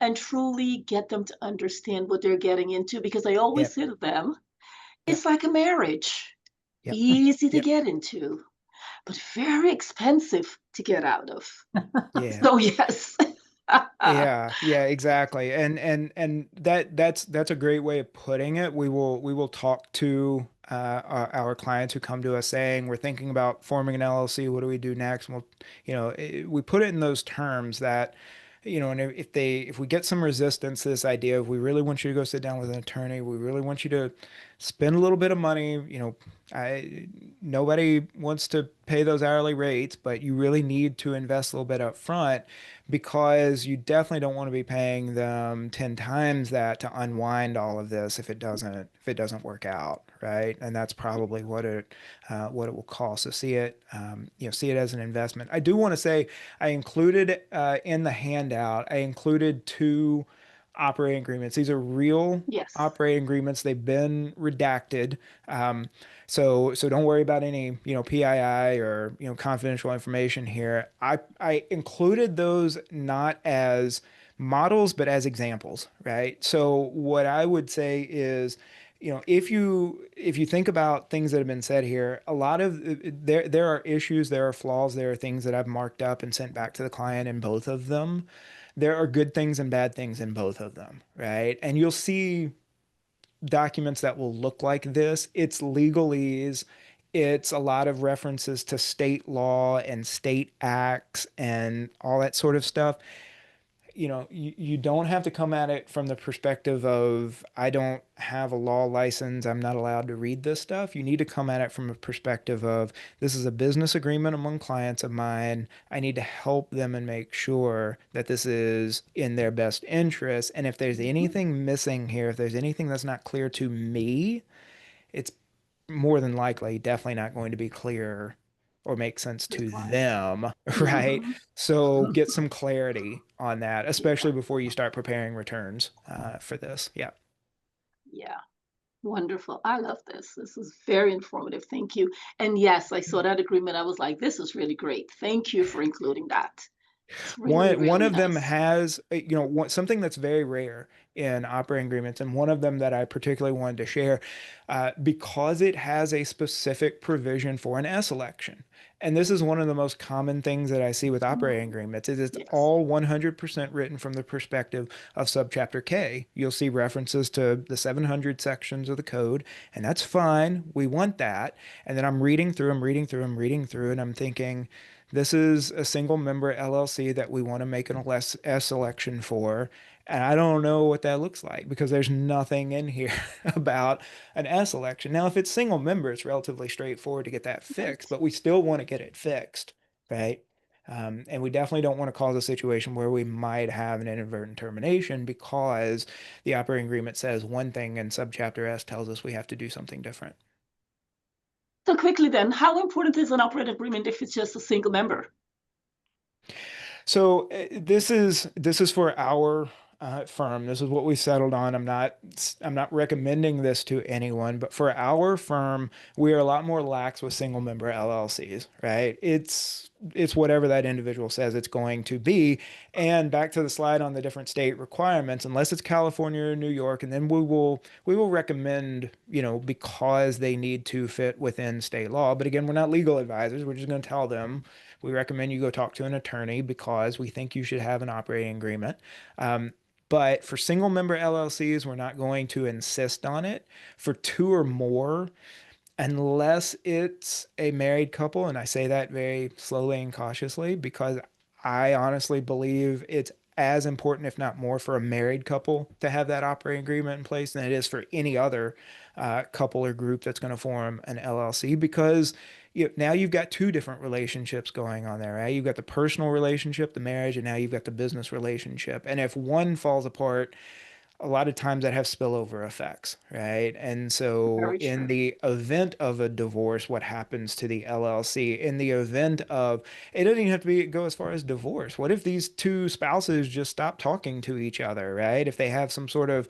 And truly get them to understand what they're getting into. Because I always Yep. say to them, Yep. it's like a marriage, Yep. easy to Yep. get into, but very expensive to get out of. Yeah. So yes. Yeah, exactly. And that's a great way of putting it. We will talk to our clients who come to us saying we're thinking about forming an LLC. What do we do next? And we put it in those terms that, and if we get some resistance to this idea of we really want you to go sit down with an attorney, we really want you to spend a little bit of money, nobody wants to pay those hourly rates, but you really need to invest a little bit up front because you definitely don't want to be paying them 10 times that to unwind all of this if it doesn't work out, right? And that's probably what it will cost. So see it as an investment. I do want to say I included in the handout, I included two operating agreements. These are real Yes. operating agreements. They've been redacted. So don't worry about any, PII or, confidential information here. I included those not as models, but as examples, right? So what I would say is, if you think about things that have been said here, a lot of there are issues, there are flaws, there are things that I've marked up and sent back to the client in both of them. There are good things and bad things in both of them, right? And you'll see documents that will look like this. It's legalese. It's a lot of references to state law and state acts and all that sort of stuff. You don't have to come at it from the perspective of, I don't have a law license, I'm not allowed to read this stuff. You need to come at it from a perspective of, this is a business agreement among clients of mine. I need to help them and make sure that this is in their best interest. And if there's anything missing here, if there's anything that's not clear to me, it's more than likely definitely not going to be clear or make sense to them, right? Mhm. So get some clarity on that, Yeah. especially before you start preparing returns for this. Yeah. Yeah. Wonderful. I love this. This is very informative. Thank you. And yes, I saw that agreement. I was like, this is really great. Thank you for including that. It's really, One really of them nice. has, something that's very rare in operating agreements, and one of them that I particularly wanted to share, because it has a specific provision for an S election. And this is one of the most common things that I see with operating Mhm. agreements is it's Yes. all 100% written from the perspective of subchapter K. You'll see references to the 700 sections of the code, and that's fine. We want that. And then I'm reading through, and I'm thinking, this is a single member LLC that we want to make an S election for. And I don't know what that looks like because there's nothing in here about an S election. Now, if it's single member, it's relatively straightforward to get that fixed, Right. but we still want to get it fixed, right? And we definitely don't want to cause a situation where we might have an inadvertent termination because the operating agreement says one thing and subchapter S tells us we have to do something different. So quickly then, how important is an operating agreement if it's just a single member? So this is for our firm. This is what we settled on. I'm not recommending this to anyone, but for our firm, we are a lot more lax with single member LLCs, right? It's whatever that individual says it's going to be. And back to the slide on the different state requirements, unless it's California or New York, and then we will recommend, because they need to fit within state law. But again, we're not legal advisors. We're just going to tell them we recommend you go talk to an attorney because we think you should have an operating agreement. But for single member LLCs, we're not going to insist on it. For two or more, unless it's a married couple, and I say that very slowly and cautiously because I honestly believe it's as important, if not more, for a married couple to have that operating agreement in place than it is for any other couple or group that's going to form an LLC because now you've got two different relationships going on there, right? You've got the personal relationship, the marriage, and now you've got the business relationship. And if one falls apart, a lot of times that have spillover effects, right? And so Very in true. the event of a divorce, what happens to the LLC? In the event of, it doesn't even have to go as far as divorce. What if these two spouses just stop talking to each other, right? If they have some sort of,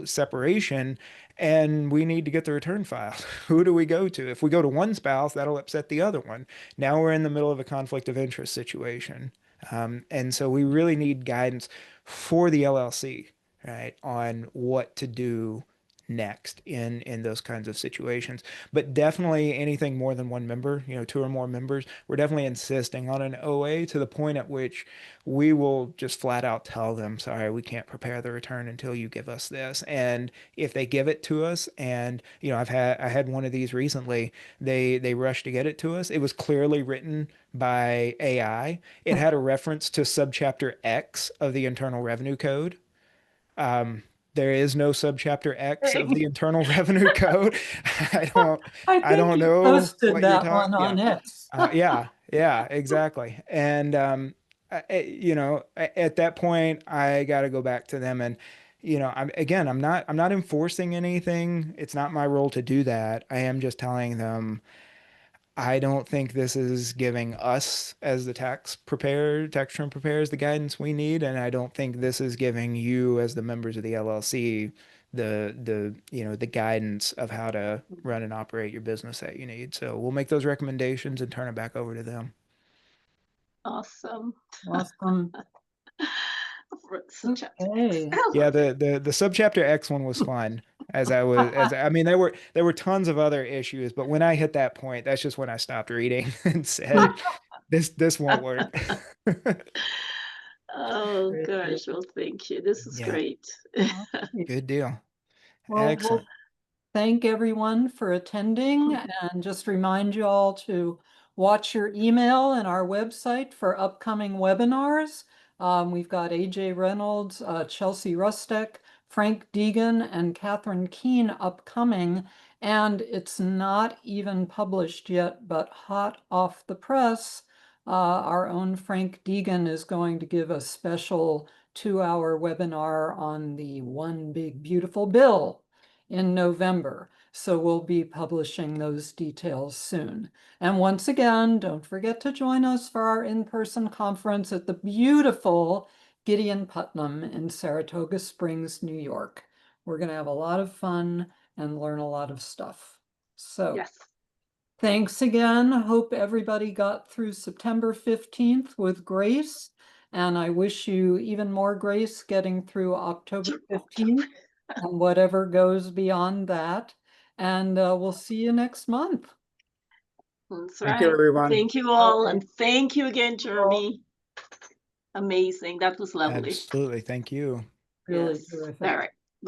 separation and we need to get the return file, who do we go to? If we go to one spouse, that'll upset the other one. Now we're in the middle of a conflict of interest situation. And so we really need guidance for the LLC, right, on what to do next in those kinds of situations. But definitely anything more than one member, 2 or more members, we're definitely insisting on an OA to the point at which we will just flat out tell them, sorry, we can't prepare the return until you give us this. And if they give it to us, and I had one of these recently, they rushed to get it to us. It was clearly written by AI. It had a reference to subchapter X of the Internal Revenue Code. There is no subchapter X of the Internal Revenue Code. I I think don't you know posted what you're that one talking. on X. Yeah, exactly. And at that point, I got to go back to them, and I'm not enforcing anything. It's not my role to do that. I am just telling them I don't think this is giving us as the tax return preparers the guidance we need, and I don't think this is giving you as the members of the LLC the guidance of how to run and operate your business that you need. So we'll make those recommendations and turn it back over to them. Awesome. Awesome. Okay. Yeah, the subchapter X one was fun. I mean, there were tons of other issues, but when I hit that point, that's just when I stopped reading and said, this won't work. Oh gosh, well, thank you. This is Yeah. great. Good deal. Well, Excellent. thank everyone for attending, and just remind you all to watch your email and our website for upcoming webinars. We've got AJ Reynolds, Chelsea Rustek, Frank Deegan, and Catherine Keene upcoming. And it's not even published yet, but hot off the press, our own Frank Deegan is going to give a special 2-hour webinar on the One Big Beautiful Bill in November. So we'll be publishing those details soon. And once again, don't forget to join us for our in-person conference at the beautiful Gideon Putnam in Saratoga Springs, New York. We're going to have a lot of fun and learn a lot of stuff. So Yes. Thanks again. Hope everybody got through September 15th with grace. And I wish you even more grace getting through October 15th and whatever goes beyond that. And we'll see you next month. That's Thank you, right. everyone. Thank you all. And thank you again, Jeremy. Amazing. That was lovely. Absolutely. Thank you. Really Yes. terrific. All right.